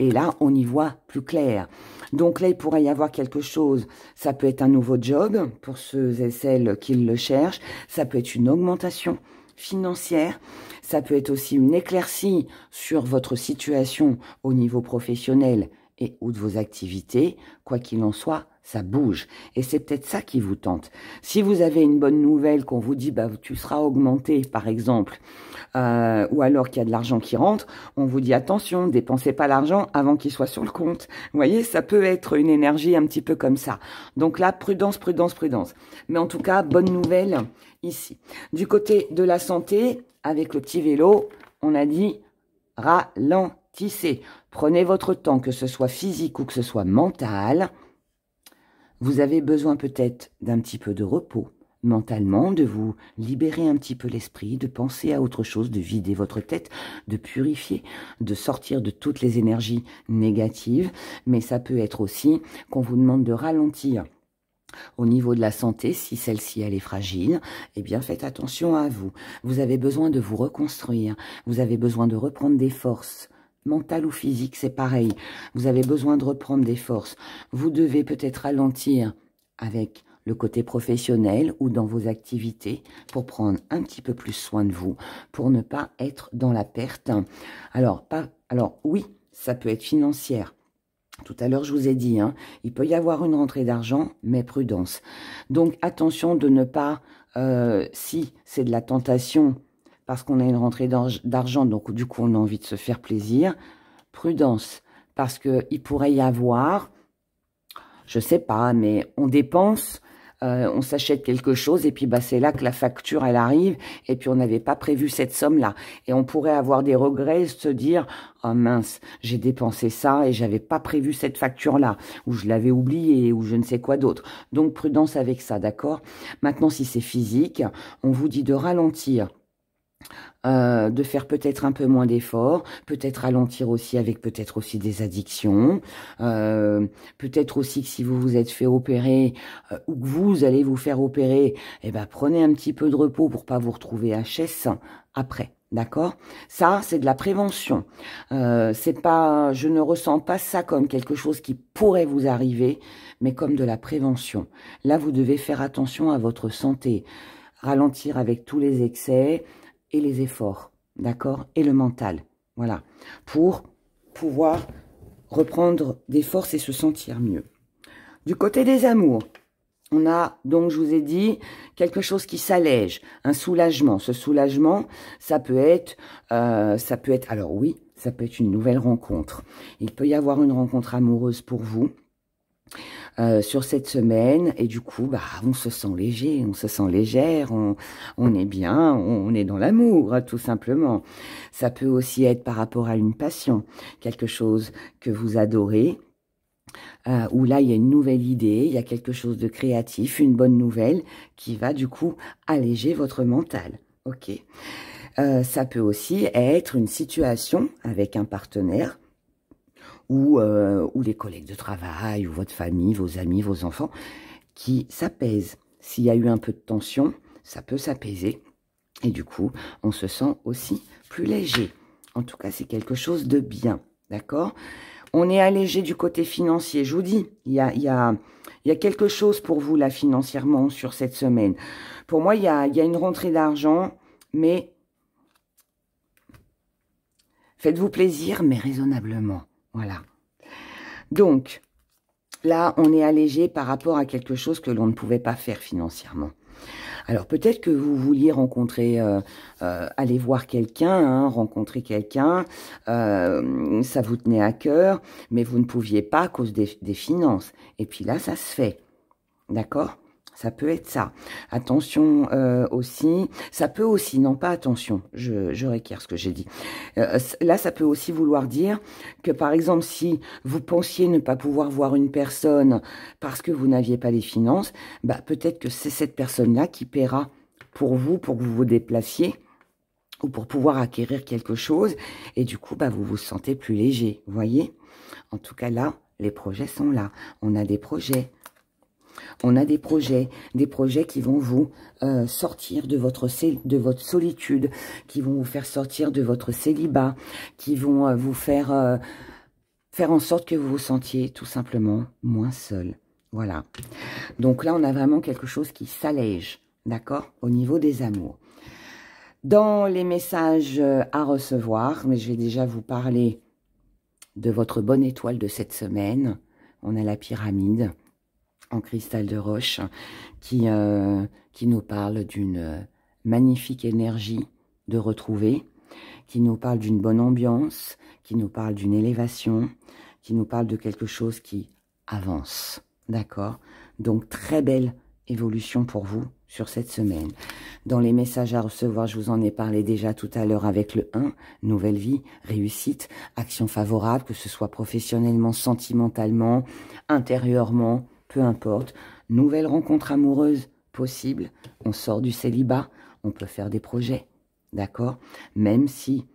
Et là, on y voit plus clair. Donc là, il pourrait y avoir quelque chose. Ça peut être un nouveau job pour ceux et celles qui le cherchent. Ça peut être une augmentation financière. Ça peut être aussi une éclaircie sur votre situation au niveau professionnel et ou de vos activités. Quoi qu'il en soit, ça bouge. Et c'est peut-être ça qui vous tente. Si vous avez une bonne nouvelle qu'on vous dit, bah, tu seras augmenté, par exemple, ou alors qu'il y a de l'argent qui rentre, on vous dit, attention, dépensez pas l'argent avant qu'il soit sur le compte. Vous voyez, ça peut être une énergie un petit peu comme ça. Donc là, prudence, prudence, prudence. Mais en tout cas, bonne nouvelle ici. Du côté de la santé, avec le petit vélo, on a dit, ralentissez. Prenez votre temps, que ce soit physique ou que ce soit mental. Vous avez besoin peut-être d'un petit peu de repos mentalement, de vous libérer un petit peu l'esprit, de penser à autre chose, de vider votre tête, de purifier, de sortir de toutes les énergies négatives. Mais ça peut être aussi qu'on vous demande de ralentir au niveau de la santé. Si celle-ci elle est fragile, eh bien faites attention à vous. Vous avez besoin de vous reconstruire, vous avez besoin de reprendre des forces. Mental ou physique, c'est pareil. Vous avez besoin de reprendre des forces. Vous devez peut-être ralentir avec le côté professionnel ou dans vos activités pour prendre un petit peu plus soin de vous, pour ne pas être dans la perte. Alors oui, ça peut être financière. Tout à l'heure, je vous ai dit, hein, il peut y avoir une rentrée d'argent, mais prudence. Donc, attention de ne pas, si c'est de la tentation, parce qu'on a une rentrée d'argent, donc du coup, on a envie de se faire plaisir. Prudence, parce qu'il pourrait y avoir, je sais pas, mais on dépense, on s'achète quelque chose, et puis bah, c'est là que la facture, elle arrive, et puis on n'avait pas prévu cette somme-là. Et on pourrait avoir des regrets, se dire, oh mince, j'ai dépensé ça, et j'avais pas prévu cette facture-là, ou je l'avais oubliée, ou je ne sais quoi d'autre. Donc, prudence avec ça, d'accord? Maintenant, si c'est physique, on vous dit de ralentir. De faire peut-être un peu moins d'efforts, peut-être ralentir aussi avec peut-être aussi des addictions, peut-être aussi que si vous vous êtes fait opérer ou que vous allez vous faire opérer, eh ben prenez un petit peu de repos pour pas vous retrouver HS après. D'accord? Ça, c'est de la prévention. C'est pas, je ne ressens pas ça comme quelque chose qui pourrait vous arriver, mais comme de la prévention. Là, vous devez faire attention à votre santé, ralentir avec tous les excès, et les efforts, d'accord? Et le mental, voilà, pour pouvoir reprendre des forces et se sentir mieux. Du côté des amours, on a, donc je vous ai dit, quelque chose qui s'allège, un soulagement. Ce soulagement, ça peut être, alors oui, ça peut être une nouvelle rencontre. Il peut y avoir une rencontre amoureuse pour vous, sur cette semaine, et du coup, bah, on se sent léger, on se sent légère, on est bien, on est dans l'amour, tout simplement. Ça peut aussi être par rapport à une passion, quelque chose que vous adorez, où là, il y a une nouvelle idée, il y a quelque chose de créatif, une bonne nouvelle, qui va du coup alléger votre mental. Ok. Ça peut aussi être une situation avec un partenaire, ou les collègues de travail, ou votre famille, vos amis, vos enfants, qui s'apaisent. S'il y a eu un peu de tension, ça peut s'apaiser. Et du coup, on se sent aussi plus léger. En tout cas, c'est quelque chose de bien. D'accord? On est allégé du côté financier. Je vous dis, il y a quelque chose pour vous, là, financièrement, sur cette semaine. Pour moi, il y a une rentrée d'argent, mais faites-vous plaisir, mais raisonnablement. Voilà. Donc, là, on est allégé par rapport à quelque chose que l'on ne pouvait pas faire financièrement. Alors peut-être que vous vouliez rencontrer, aller voir quelqu'un, hein, rencontrer quelqu'un, ça vous tenait à cœur, mais vous ne pouviez pas à cause des finances. Et puis là, ça se fait, d'accord? Ça peut être ça. Attention aussi, ça peut aussi, non pas attention, je réitère ce que j'ai dit. Là, ça peut aussi vouloir dire que, par exemple, si vous pensiez ne pas pouvoir voir une personne parce que vous n'aviez pas les finances, bah, peut-être que c'est cette personne-là qui paiera pour que vous vous déplaciez ou pour pouvoir acquérir quelque chose. Et du coup, bah, vous vous sentez plus léger, vous voyez? En tout cas, là, les projets sont là. On a des projets. On a des projets qui vont vous sortir de votre solitude, qui vont vous faire sortir de votre célibat, qui vont vous faire en sorte que vous vous sentiez tout simplement moins seul. Voilà. Donc là, on a vraiment quelque chose qui s'allège, d'accord, au niveau des amours. Dans les messages à recevoir, mais je vais déjà vous parler de votre bonne étoile de cette semaine. On a la pyramide en cristal de roche qui nous parle d'une magnifique énergie de retrouver, qui nous parle d'une bonne ambiance, qui nous parle d'une élévation, qui nous parle de quelque chose qui avance, d'accord? Donc très belle évolution pour vous sur cette semaine. Dans les messages à recevoir, je vous en ai parlé déjà tout à l'heure avec le 1, nouvelle vie, réussite, action favorable, que ce soit professionnellement, sentimentalement, intérieurement, peu importe. Nouvelle rencontre amoureuse possible. On sort du célibat. On peut faire des projets. D'accord? Même si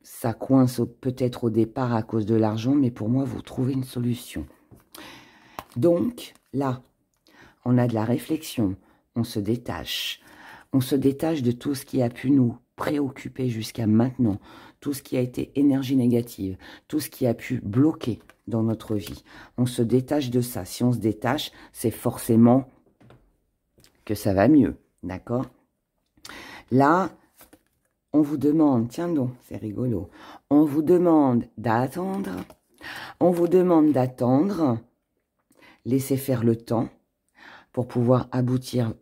ça coince peut-être au départ à cause de l'argent, mais pour moi, vous trouvez une solution. Donc, là, on a de la réflexion. On se détache. On se détache de tout ce qui a pu nous préoccuper jusqu'à maintenant. Tout ce qui a été énergie négative. Tout ce qui a pu bloquer dans notre vie. On se détache de ça. Si on se détache, c'est forcément que ça va mieux. D'accord? Là, on vous demande, tiens donc, c'est rigolo, on vous demande d'attendre. On vous demande d'attendre. Laissez faire le temps pour pouvoir aboutir,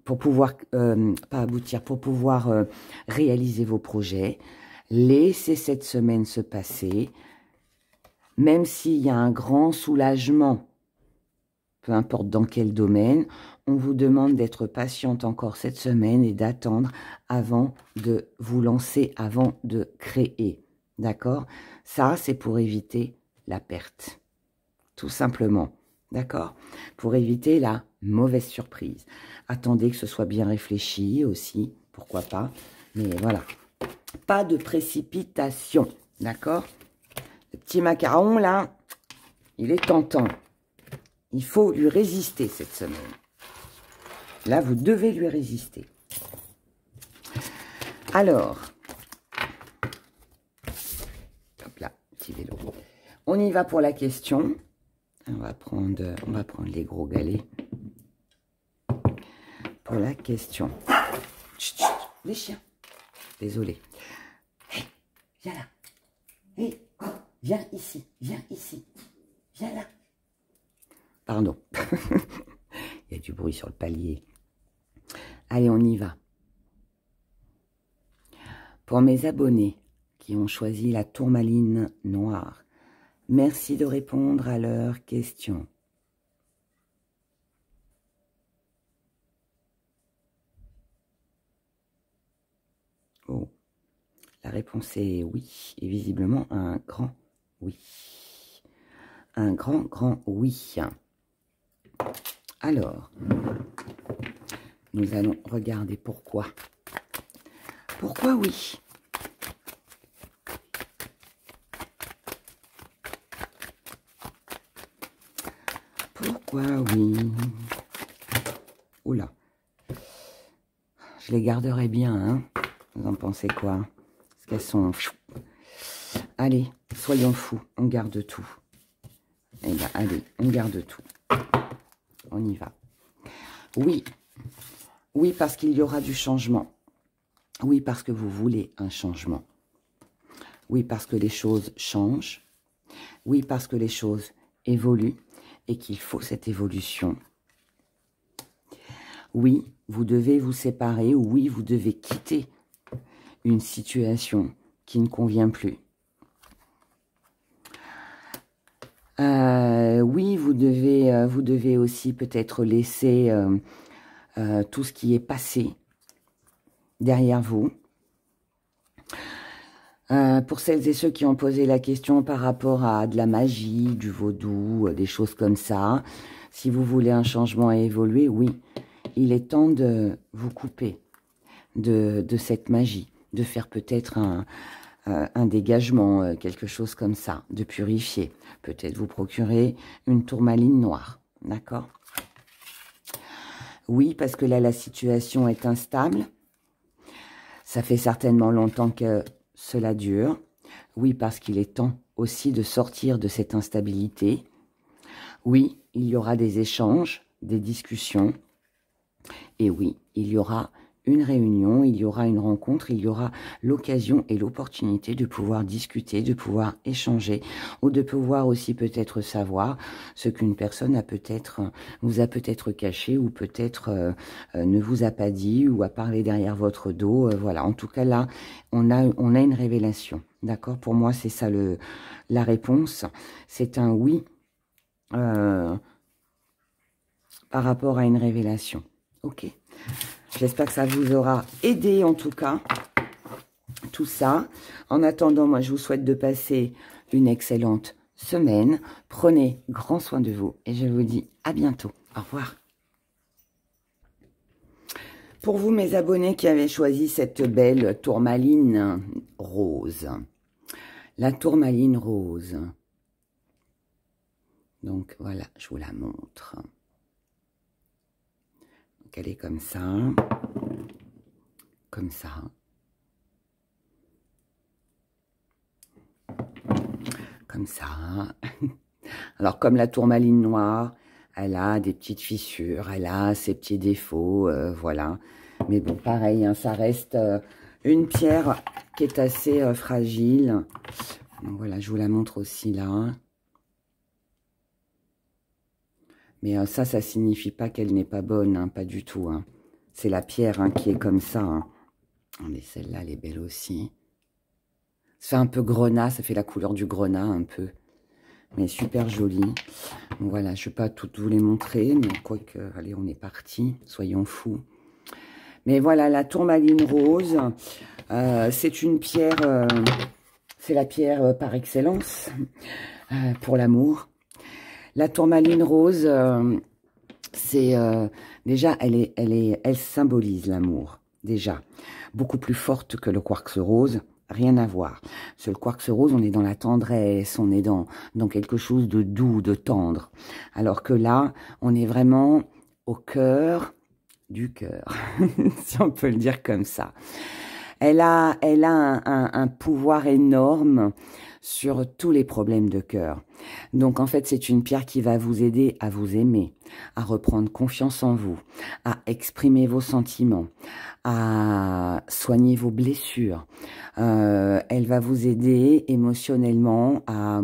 pour pouvoir, pas aboutir, pour pouvoir réaliser vos projets. Laissez cette semaine se passer. Même s'il y a un grand soulagement, peu importe dans quel domaine, on vous demande d'être patiente encore cette semaine et d'attendre avant de vous lancer, avant de créer. D'accord? Ça, c'est pour éviter la perte. Tout simplement. D'accord? Pour éviter la mauvaise surprise. Attendez que ce soit bien réfléchi aussi, pourquoi pas. Mais voilà. Pas de précipitation. D'accord? Le petit macaron, là, il est tentant. Il faut lui résister cette semaine. Là, vous devez lui résister. Alors, hop là, petit vélo. On y va pour la question. On va prendre les gros galets. Pour la question. Chut, chut, les chiens. Désolé. Hey, viens là. Hey, viens ici, viens ici. Viens là. Pardon. Il y a du bruit sur le palier. Allez, on y va. Pour mes abonnés qui ont choisi la tourmaline noire, merci de répondre à leurs questions. Oh, la réponse est oui, et visiblement un grand oui. Un grand oui. Alors, nous allons regarder pourquoi. Pourquoi oui? Pourquoi oui? Oula. Je les garderai bien, hein? Vous en pensez quoi? Parce qu'elles sont... Allez, soyons fous, on garde tout. Eh bien, allez, on garde tout. On y va. Oui. Oui, parce qu'il y aura du changement. Oui, parce que vous voulez un changement. Oui, parce que les choses changent. Oui, parce que les choses évoluent et qu'il faut cette évolution. Oui, vous devez vous séparer, ou oui, vous devez quitter une situation qui ne convient plus. Oui, vous devez aussi peut-être laisser tout ce qui est passé derrière vous. Pour celles et ceux qui ont posé la question par rapport à de la magie, du vaudou, des choses comme ça, si vous voulez un changement à évoluer, oui, il est temps de vous couper de cette magie, de faire peut-être un dégagement, quelque chose comme ça, de purifier. Peut-être vous procurer une tourmaline noire, d'accord? Oui, parce que là, la situation est instable. Ça fait certainement longtemps que cela dure. Oui, parce qu'il est temps aussi de sortir de cette instabilité. Oui, il y aura des échanges, des discussions. Et oui, il y aura une réunion, il y aura une rencontre, il y aura l'occasion et l'opportunité de pouvoir discuter, de pouvoir échanger, ou de pouvoir aussi peut-être savoir ce qu'une personne vous a peut-être caché, ou peut-être ne vous a pas dit, ou a parlé derrière votre dos. Voilà, en tout cas là, on a une révélation. D'accord? Pour moi, c'est ça la réponse. C'est un oui par rapport à une révélation. Ok. J'espère que ça vous aura aidé en tout cas, tout ça. En attendant, moi je vous souhaite de passer une excellente semaine. Prenez grand soin de vous et je vous dis à bientôt. Au revoir. Pour vous mes abonnés qui avez choisi cette belle tourmaline rose. La tourmaline rose. Donc voilà, je vous la montre. Donc elle est comme ça. Comme ça. Comme ça. Alors, comme la tourmaline noire, elle a des petites fissures, elle a ses petits défauts, voilà. Mais bon, pareil, hein, ça reste une pierre qui est assez fragile. Donc, voilà, je vous la montre aussi là. Mais ça signifie pas qu'elle n'est pas bonne, hein, pas du tout. Hein. C'est la pierre hein, qui est comme ça. Hein. Mais celle-là, elle est belle aussi. Ça fait un peu grenat, ça fait la couleur du grenat un peu. Mais super jolie. Donc voilà, je ne vais pas toutes vous les montrer, mais quoique, allez, on est parti, soyons fous. Mais voilà, la tourmaline rose, c'est une pierre, c'est la pierre par excellence pour l'amour. La tourmaline rose, c'est déjà, elle symbolise l'amour, déjà, beaucoup plus forte que le quartz rose. Rien à voir. Sur le quartz rose, on est dans la tendresse, on est dans quelque chose de doux, de tendre. Alors que là, on est vraiment au cœur du cœur, si on peut le dire comme ça. Elle a un pouvoir énorme sur tous les problèmes de cœur. Donc, en fait, c'est une pierre qui va vous aider à vous aimer, à reprendre confiance en vous, à exprimer vos sentiments, à soigner vos blessures. Elle va vous aider émotionnellement à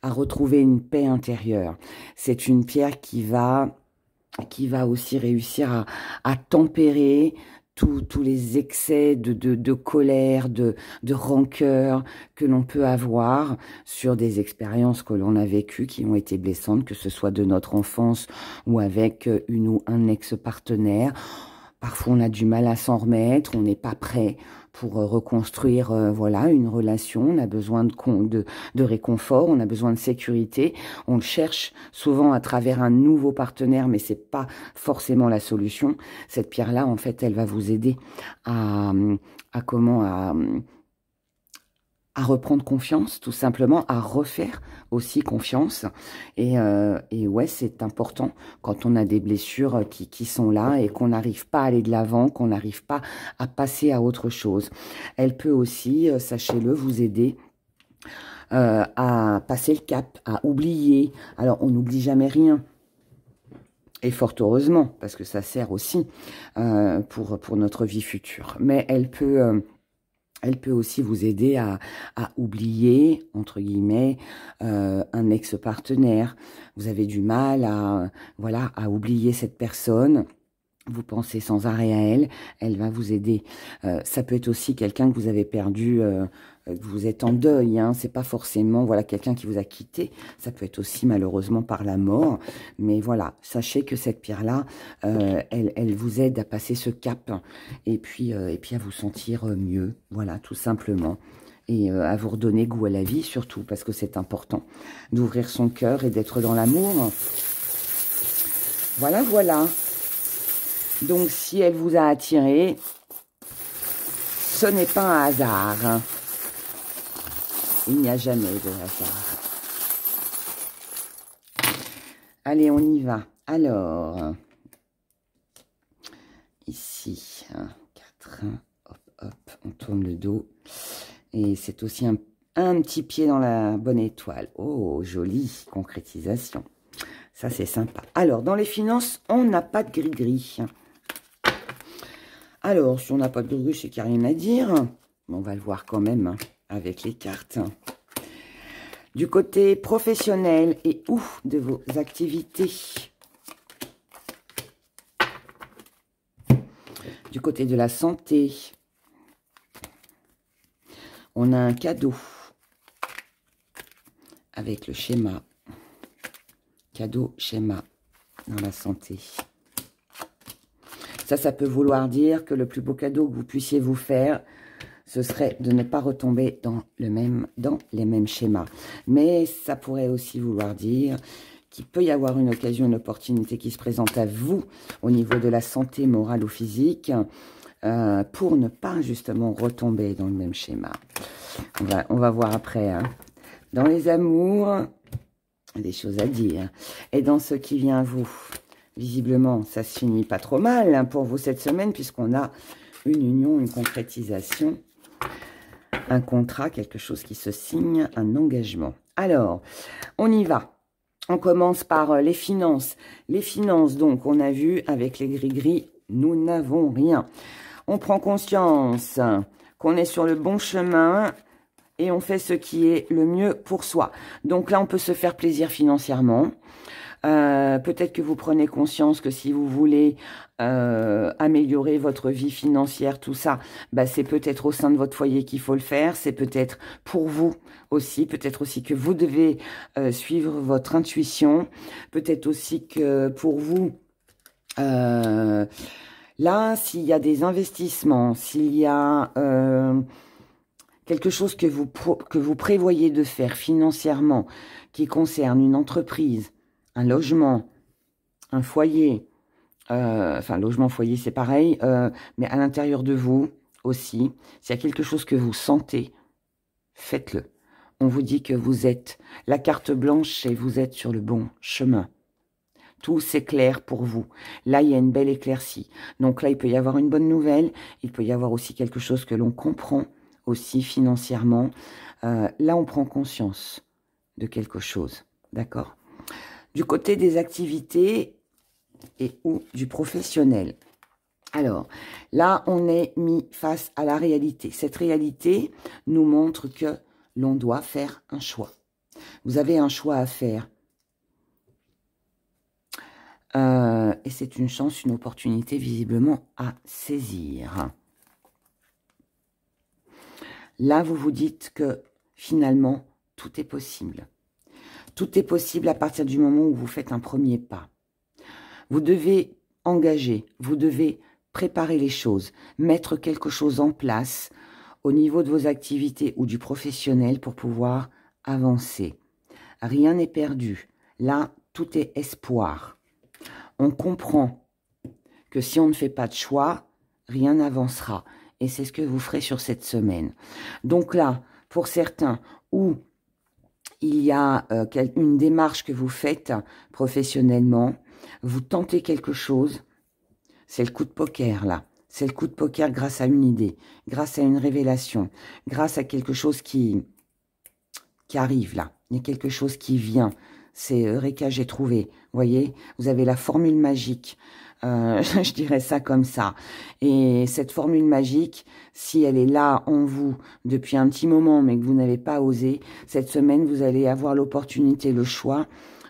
retrouver une paix intérieure. C'est une pierre qui va aussi réussir à tempérer tous les excès de colère, de rancœur que l'on peut avoir sur des expériences que l'on a vécues qui ont été blessantes, que ce soit de notre enfance ou avec une ou un ex-partenaire. Parfois, on a du mal à s'en remettre, on n'est pas prêt pour reconstruire voilà, une relation. On a besoin de réconfort, on a besoin de sécurité. On le cherche souvent à travers un nouveau partenaire, mais c'est pas forcément la solution. Cette pierre-là, en fait, elle va vous aider à reprendre confiance, tout simplement, à refaire aussi confiance. Et ouais, c'est important quand on a des blessures qui sont là et qu'on n'arrive pas à aller de l'avant, qu'on n'arrive pas à passer à autre chose. Elle peut aussi, sachez-le, vous aider à passer le cap, à oublier. Alors, on n'oublie jamais rien. Et fort heureusement, parce que ça sert aussi pour notre vie future. Mais elle peut aussi vous aider à oublier, entre guillemets, un ex-partenaire. Vous avez du mal à oublier cette personne. Vous pensez sans arrêt à elle, elle va vous aider. Ça peut être aussi quelqu'un que vous avez perdu, que vous êtes en deuil. Hein. C'est pas forcément voilà quelqu'un qui vous a quitté. Ça peut être aussi malheureusement par la mort. Mais voilà, sachez que cette pierre-là, elle vous aide à passer ce cap et puis à vous sentir mieux. Voilà, tout simplement. Et à vous redonner goût à la vie surtout, parce que c'est important d'ouvrir son cœur et d'être dans l'amour. Voilà, voilà. Donc, si elle vous a attiré, ce n'est pas un hasard. Il n'y a jamais de hasard. Allez, on y va. Alors, ici, 4, hop, hop, on tourne le dos. Et c'est aussi un petit pied dans la bonne étoile. Oh, jolie concrétisation. Ça, c'est sympa. Alors, dans les finances, on n'a pas de gris-gris. Alors, si on n'a pas de gris-gris, c'est qu'il n'y a rien à dire. On va le voir quand même hein, avec les cartes. Du côté professionnel et ou de vos activités. Du côté de la santé. On a un cadeau. Avec le schéma. Cadeau, schéma dans la santé. Ça peut vouloir dire que le plus beau cadeau que vous puissiez vous faire, ce serait de ne pas retomber dans les mêmes schémas. Mais ça pourrait aussi vouloir dire qu'il peut y avoir une occasion, une opportunité qui se présente à vous au niveau de la santé morale ou physique pour ne pas justement retomber dans le même schéma. On va voir après. Hein. Dans les amours, des choses à dire. Et dans ce qui vient à vous. Visiblement, ça se finit pas trop mal hein, pour vous cette semaine, puisqu'on a une union, une concrétisation, un contrat, quelque chose qui se signe, un engagement. Alors, on y va. On commence par les finances. Les finances, donc, on a vu avec les gris-gris, nous n'avons rien. On prend conscience qu'on est sur le bon chemin et on fait ce qui est le mieux pour soi. Donc là, on peut se faire plaisir financièrement. Peut-être que vous prenez conscience que si vous voulez améliorer votre vie financière, tout ça, bah, c'est peut-être au sein de votre foyer qu'il faut le faire. C'est peut-être pour vous aussi. Peut-être aussi que vous devez suivre votre intuition. Peut-être aussi que pour vous, là, s'il y a des investissements, s'il y a quelque chose que vous prévoyez de faire financièrement qui concerne une entreprise, un logement, un foyer, enfin logement, foyer c'est pareil, mais à l'intérieur de vous aussi, s'il y a quelque chose que vous sentez, faites-le. On vous dit que vous êtes la carte blanche et vous êtes sur le bon chemin. Tout s'éclaire pour vous. Là, il y a une belle éclaircie. Donc là, il peut y avoir une bonne nouvelle, il peut y avoir aussi quelque chose que l'on comprend aussi financièrement. Là, on prend conscience de quelque chose, d'accord ? Du côté des activités et ou du professionnel. Alors, là, on est mis face à la réalité. Cette réalité nous montre que l'on doit faire un choix. Vous avez un choix à faire. Et c'est une chance, une opportunité visiblement à saisir. Là, vous vous dites que finalement, tout est possible. Tout est possible à partir du moment où vous faites un premier pas. Vous devez engager, vous devez préparer les choses, mettre quelque chose en place au niveau de vos activités ou du professionnel pour pouvoir avancer. Rien n'est perdu. Là, tout est espoir. On comprend que si on ne fait pas de choix, rien n'avancera. Et c'est ce que vous ferez sur cette semaine. Donc là, pour certains, où il y a une démarche que vous faites professionnellement, vous tentez quelque chose, c'est le coup de poker là. C'est le coup de poker grâce à une idée, grâce à une révélation, grâce à quelque chose qui arrive là. Il y a quelque chose qui vient. C'est Eureka, j'ai trouvé. Vous voyez, vous avez la formule magique. Je dirais ça comme ça. Et cette formule magique, si elle est là en vous depuis un petit moment, mais que vous n'avez pas osé, cette semaine, vous allez avoir l'opportunité, le choix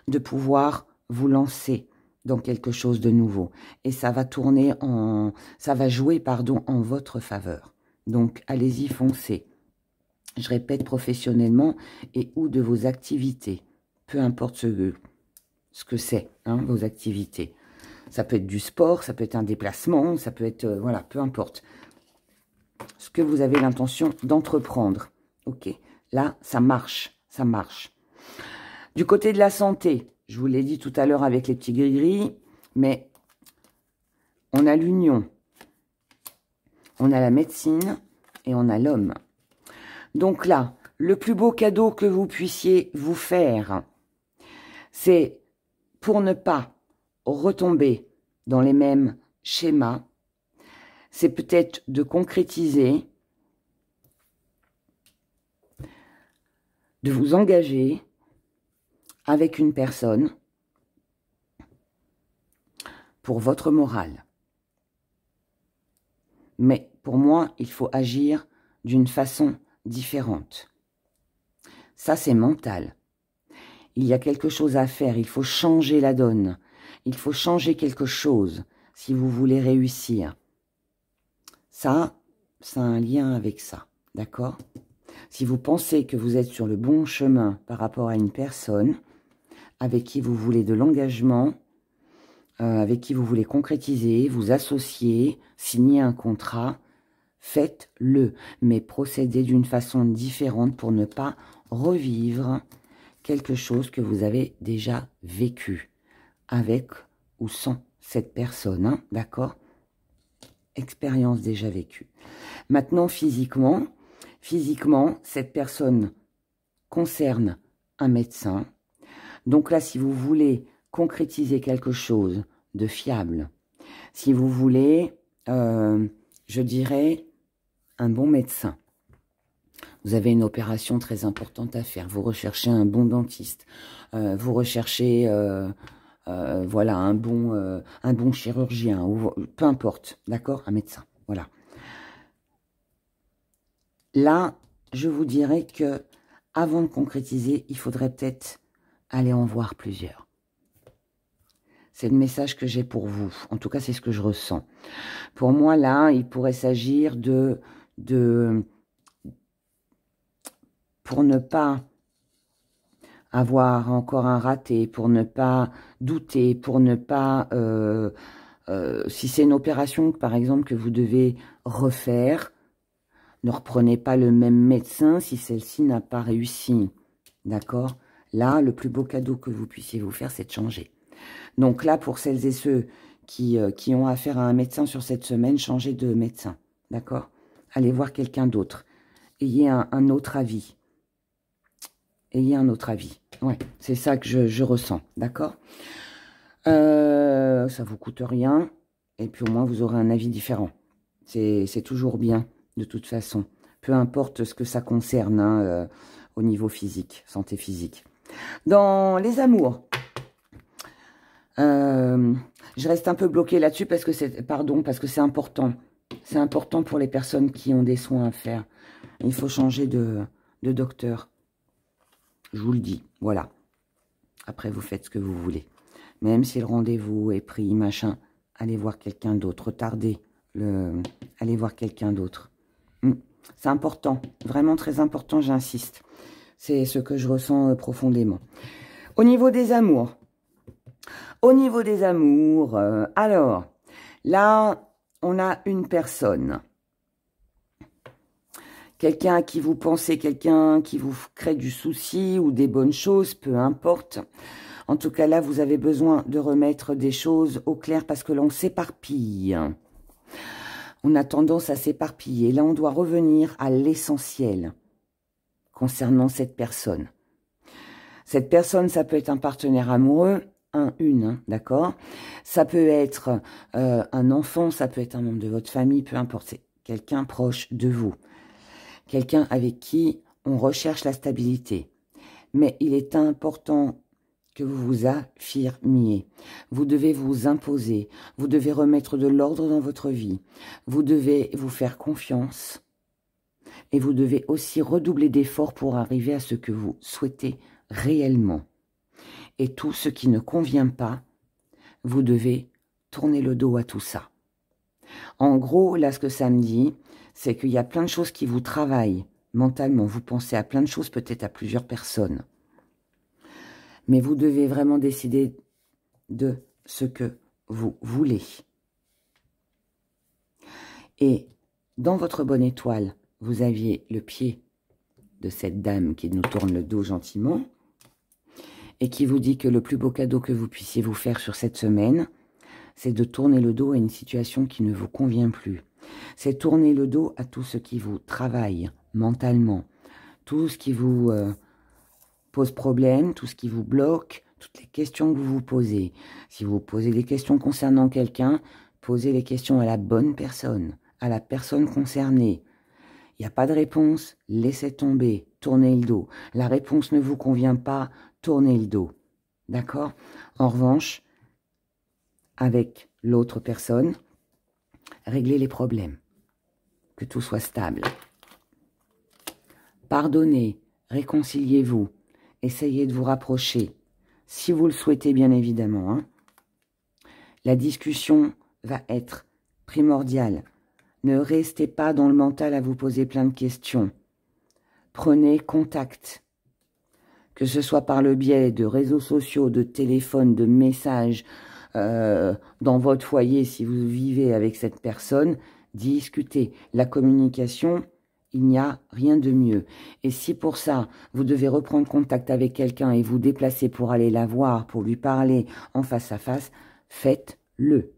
de pouvoir vous lancer dans quelque chose de nouveau. Et ça va tourner ça va jouer, pardon, en votre faveur. Donc, allez-y, foncez. Je répète, professionnellement et ou de vos activités. Peu importe ce que c'est, hein, vos activités. Ça peut être du sport, ça peut être un déplacement, ça peut être, voilà, peu importe. Ce que vous avez l'intention d'entreprendre. Ok, là, ça marche, ça marche. Du côté de la santé, je vous l'ai dit tout à l'heure avec les petits gris-gris, mais on a l'union, on a la médecine et on a l'homme. Donc là, le plus beau cadeau que vous puissiez vous faire, c'est pour ne pas retomber dans les mêmes schémas, c'est peut-être de concrétiser, de vous engager avec une personne pour votre morale. Mais pour moi, il faut agir d'une façon différente. Ça, c'est mental. Il y a quelque chose à faire, il faut changer la donne. Il faut changer quelque chose si vous voulez réussir. Ça a un lien avec ça, d'accord? Si vous pensez que vous êtes sur le bon chemin par rapport à une personne avec qui vous voulez de l'engagement, avec qui vous voulez concrétiser, vous associer, signer un contrat, faites-le. Mais procédez d'une façon différente pour ne pas revivre quelque chose que vous avez déjà vécu avec ou sans cette personne, hein, d'accord? Expérience déjà vécue. Maintenant, physiquement, cette personne concerne un médecin. Donc là, si vous voulez concrétiser quelque chose de fiable, si vous voulez, je dirais, un bon médecin, vous avez une opération très importante à faire, vous recherchez un bon dentiste, vous recherchez voilà, un bon chirurgien, ou, peu importe, d'accord, un médecin, voilà. Là, je vous dirais que avant de concrétiser, il faudrait peut-être aller en voir plusieurs. C'est le message que j'ai pour vous. En tout cas, c'est ce que je ressens. Pour moi, là, il pourrait s'agir pour ne pas avoir encore un raté, pour ne pas douter, pour ne pas... si c'est une opération, par exemple, que vous devez refaire, ne reprenez pas le même médecin si celle-ci n'a pas réussi. D'accord? Là, le plus beau cadeau que vous puissiez vous faire, c'est de changer. Donc là, pour celles et ceux qui ont affaire à un médecin sur cette semaine, changez de médecin. D'accord? Allez voir quelqu'un d'autre. Ayez un autre avis. Ayez un autre avis. Ouais, c'est ça que je ressens. D'accord? Ça vous coûte rien. Et puis au moins, vous aurez un avis différent. C'est toujours bien, de toute façon. Peu importe ce que ça concerne, hein, au niveau physique, santé physique. Dans les amours, je reste un peu bloquée là-dessus parce que c'est, pardon, parce que c'est important. C'est important pour les personnes qui ont des soins à faire. Il faut changer de docteur. Je vous le dis, voilà. Après, vous faites ce que vous voulez. Même si le rendez-vous est pris, machin, allez voir quelqu'un d'autre. Retardez. Allez voir quelqu'un d'autre. C'est important. Vraiment très important, j'insiste. C'est ce que je ressens profondément. Au niveau des amours. Alors, là, on a une personne. Quelqu'un à qui vous pensez, quelqu'un qui vous crée du souci ou des bonnes choses, peu importe. En tout cas, là, vous avez besoin de remettre des choses au clair parce que l'on s'éparpille. On a tendance à s'éparpiller. Là, on doit revenir à l'essentiel concernant cette personne. Cette personne, ça peut être un partenaire amoureux, d'accord? Ça peut être un enfant, ça peut être un membre de votre famille, peu importe. C'est quelqu'un proche de vous. Quelqu'un avec qui on recherche la stabilité. Mais il est important que vous vous affirmiez. Vous devez vous imposer. Vous devez remettre de l'ordre dans votre vie. Vous devez vous faire confiance. Et vous devez aussi redoubler d'efforts pour arriver à ce que vous souhaitez réellement. Et tout ce qui ne convient pas, vous devez tourner le dos à tout ça. En gros, là, ce que ça me dit, c'est qu'il y a plein de choses qui vous travaillent mentalement. Vous pensez à plein de choses, peut-être à plusieurs personnes. Mais vous devez vraiment décider de ce que vous voulez. Et dans votre bonne étoile, vous aviez le pied de cette dame qui nous tourne le dos gentiment et qui vous dit que le plus beau cadeau que vous puissiez vous faire sur cette semaine, c'est de tourner le dos à une situation qui ne vous convient plus. C'est tourner le dos à tout ce qui vous travaille mentalement, tout ce qui vous pose problème, tout ce qui vous bloque, toutes les questions que vous vous posez. Si vous posez des questions concernant quelqu'un, posez les questions à la bonne personne, à la personne concernée. Il n'y a pas de réponse, laissez tomber, tournez le dos. La réponse ne vous convient pas, tournez le dos. D'accord? En revanche, avec l'autre personne, réglez les problèmes. Que tout soit stable. Pardonnez, réconciliez-vous, essayez de vous rapprocher. Si vous le souhaitez, bien évidemment. Hein. La discussion va être primordiale. Ne restez pas dans le mental à vous poser plein de questions. Prenez contact. Que ce soit par le biais de réseaux sociaux, de téléphones, de messages, dans votre foyer, si vous vivez avec cette personne, discutez. La communication, il n'y a rien de mieux. Et si pour ça, vous devez reprendre contact avec quelqu'un et vous déplacer pour aller la voir, pour lui parler en face à face, faites-le.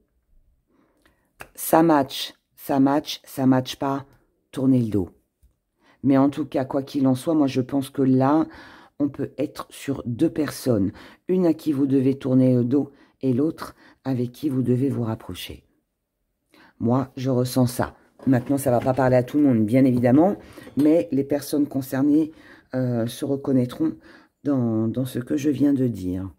Ça match, ça match pas, tournez le dos. Mais en tout cas, quoi qu'il en soit, moi je pense que là, on peut être sur deux personnes. Une à qui vous devez tourner le dos et l'autre avec qui vous devez vous rapprocher. Moi, je ressens ça. Maintenant, ça ne va pas parler à tout le monde, bien évidemment, mais les personnes concernées se reconnaîtront dans ce que je viens de dire.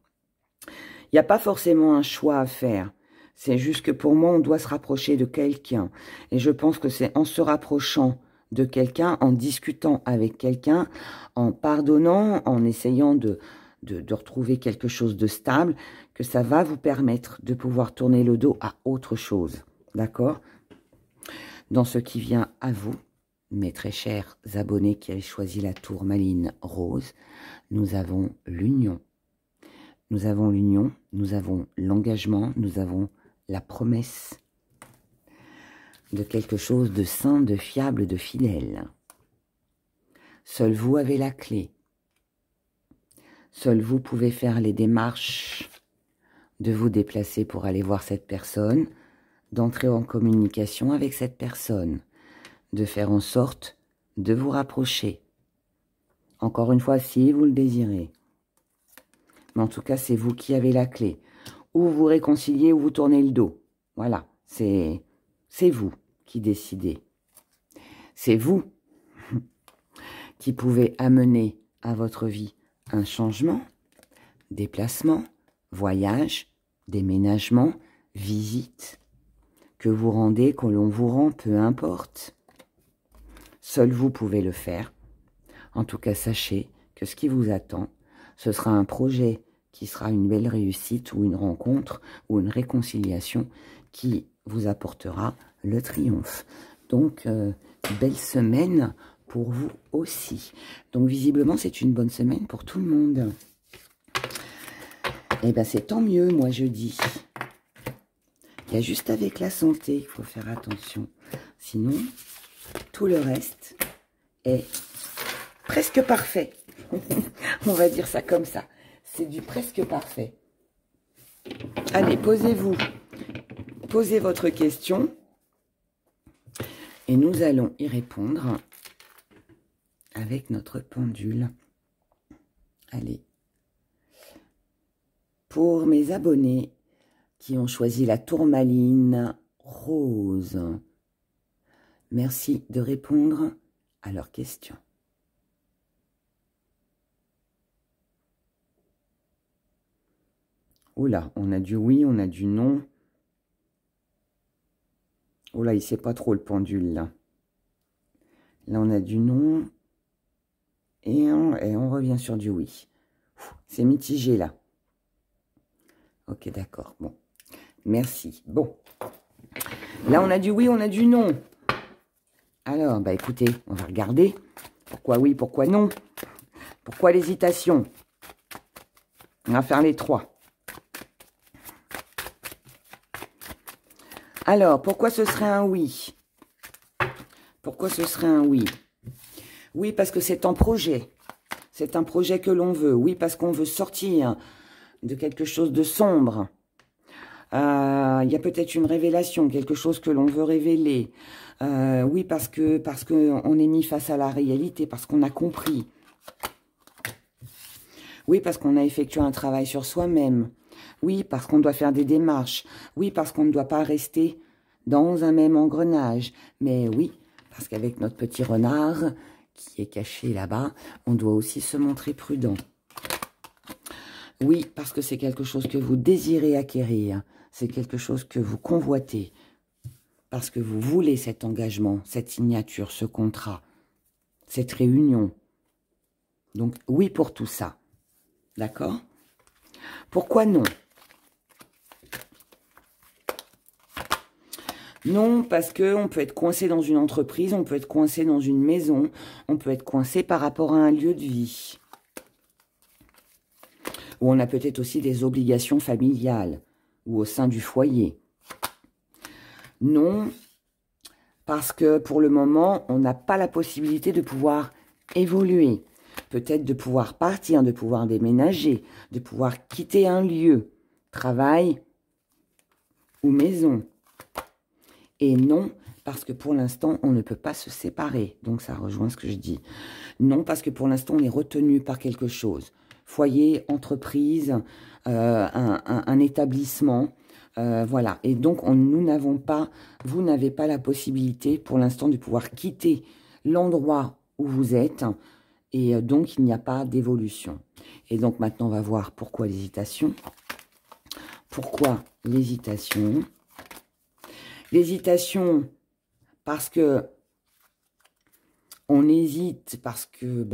Il n'y a pas forcément un choix à faire. C'est juste que pour moi, on doit se rapprocher de quelqu'un. Et je pense que c'est en se rapprochant de quelqu'un, en discutant avec quelqu'un, en pardonnant, en essayant de retrouver quelque chose de stable, que ça va vous permettre de pouvoir tourner le dos à autre chose. D'accord? Dans ce qui vient à vous, mes très chers abonnés qui avez choisi la tourmaline rose, nous avons l'union. Nous avons l'union, nous avons l'engagement, nous avons la promesse de quelque chose de sain, de fiable, de fidèle. Seul vous avez la clé. Seul vous pouvez faire les démarches de vous déplacer pour aller voir cette personne, d'entrer en communication avec cette personne, de faire en sorte de vous rapprocher. Encore une fois, si vous le désirez. Mais en tout cas, c'est vous qui avez la clé. Ou vous réconciliez ou vous tournez le dos. Voilà, c'est vous qui décidez. C'est vous qui pouvez amener à votre vie un changement, déplacement, voyage, déménagement, visite, que vous rendez, que l'on vous rend, peu importe. Seul vous pouvez le faire. En tout cas, sachez que ce qui vous attend, ce sera un projet qui sera une belle réussite ou une rencontre ou une réconciliation qui vous apportera le triomphe. Donc, belle semaine pour vous aussi. Donc, visiblement, c'est une bonne semaine pour tout le monde. Eh bien, c'est tant mieux, moi, je dis. Il y a juste avec la santé qu'il faut faire attention. Sinon, tout le reste est presque parfait. On va dire ça comme ça. C'est du presque parfait. Allez, posez-vous. Posez votre question. Et nous allons y répondre avec notre pendule. Allez. Pour mes abonnés qui ont choisi la tourmaline rose, merci de répondre à leurs questions. Oula, on a du oui, on a du non. Oula, il ne sait pas trop le pendule, là. Là, on a du non. Et on revient sur du oui. C'est mitigé, là. Ok, d'accord. Bon, Merci. Bon. Là, on a du oui, on a du non. Alors, bah écoutez, on va regarder. Pourquoi oui, pourquoi non? Pourquoi l'hésitation? On va faire les 3. Alors, pourquoi ce serait un oui? Pourquoi ce serait un oui? Oui, parce que c'est un projet. C'est un projet que l'on veut. Oui, parce qu'on veut sortir de quelque chose de sombre. Il y a peut-être une révélation, quelque chose que l'on veut révéler. Oui, parce que on est mis face à la réalité, parce qu'on a compris. Oui, parce qu'on a effectué un travail sur soi-même. Oui, parce qu'on doit faire des démarches. Oui, parce qu'on ne doit pas rester dans un même engrenage. Mais oui, parce qu'avec notre petit renard qui est caché là-bas, on doit aussi se montrer prudent. Oui, parce que c'est quelque chose que vous désirez acquérir. C'est quelque chose que vous convoitez. Parce que vous voulez cet engagement, cette signature, ce contrat, cette réunion. Donc, oui pour tout ça. D'accord? Pourquoi non? Non, parce qu'on peut être coincé dans une entreprise, on peut être coincé dans une maison, on peut être coincé par rapport à un lieu de vie. Ou on a peut-être aussi des obligations familiales, ou au sein du foyer. Non, parce que pour le moment, on n'a pas la possibilité de pouvoir évoluer. Peut-être de pouvoir partir, de pouvoir déménager, de pouvoir quitter un lieu, travail ou maison. Et non, parce que pour l'instant, on ne peut pas se séparer. Donc, ça rejoint ce que je dis. Non, parce que pour l'instant, on est retenu par quelque chose. Foyer, entreprise, un établissement, voilà. Et donc, nous n'avons pas, vous n'avez pas la possibilité pour l'instant de pouvoir quitter l'endroit où vous êtes. Et donc, il n'y a pas d'évolution. Et donc, maintenant, on va voir pourquoi l'hésitation. Pourquoi l'hésitation? L'hésitation, parce que on hésite, parce que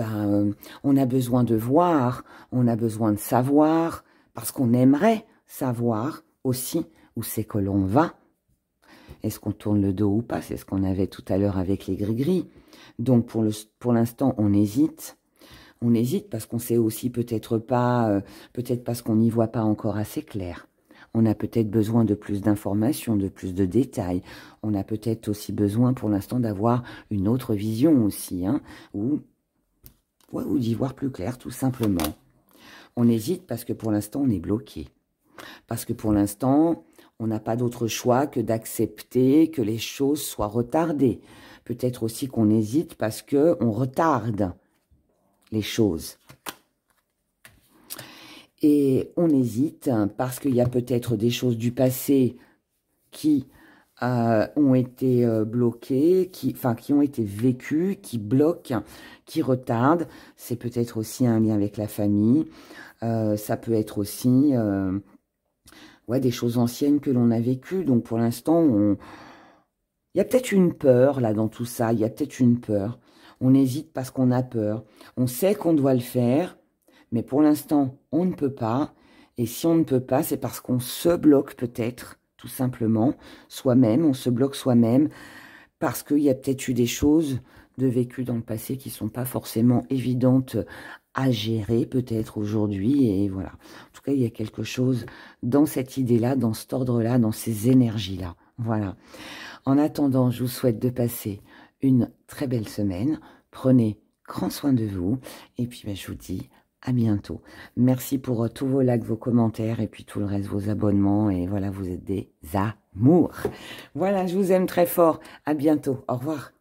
on a besoin de voir, on a besoin de savoir, parce qu'on aimerait savoir aussi où c'est que l'on va. Est-ce qu'on tourne le dos ou pas? C'est ce qu'on avait tout à l'heure avec les gris-gris. Donc, pour l'instant, on hésite. On hésite parce qu'on sait aussi peut-être pas, peut-être parce qu'on n'y voit pas encore assez clair. On a peut-être besoin de plus d'informations, de plus de détails. On a peut-être aussi besoin pour l'instant d'avoir une autre vision aussi, hein, ou d'y voir plus clair tout simplement. On hésite parce que pour l'instant on est bloqué. Parce que pour l'instant on n'a pas d'autre choix que d'accepter que les choses soient retardées. Peut-être aussi qu'on hésite parce qu'on retarde les choses. Et on hésite parce qu'il y a peut-être des choses du passé qui ont été bloquées, qui ont été vécues, qui bloquent, qui retardent. C'est peut-être aussi un lien avec la famille. Ça peut être aussi des choses anciennes que l'on a vécues. Donc pour l'instant, il y a peut-être une peur là dans tout ça. Il y a peut-être une peur. On hésite parce qu'on a peur. On sait qu'on doit le faire. Mais pour l'instant, on ne peut pas. Et si on ne peut pas, c'est parce qu'on se bloque peut-être, tout simplement, soi-même. On se bloque soi-même parce qu'il y a peut-être eu des choses de vécues dans le passé qui ne sont pas forcément évidentes à gérer, peut-être aujourd'hui. Et voilà. En tout cas, il y a quelque chose dans cette idée-là, dans cet ordre-là, dans ces énergies-là. Voilà. En attendant, je vous souhaite de passer une très belle semaine. Prenez grand soin de vous. Et puis, je vous dis à bientôt. Merci pour tous vos likes, vos commentaires et puis tout le reste, vos abonnements. Et voilà, vous êtes des amours. Voilà, je vous aime très fort. À bientôt. Au revoir.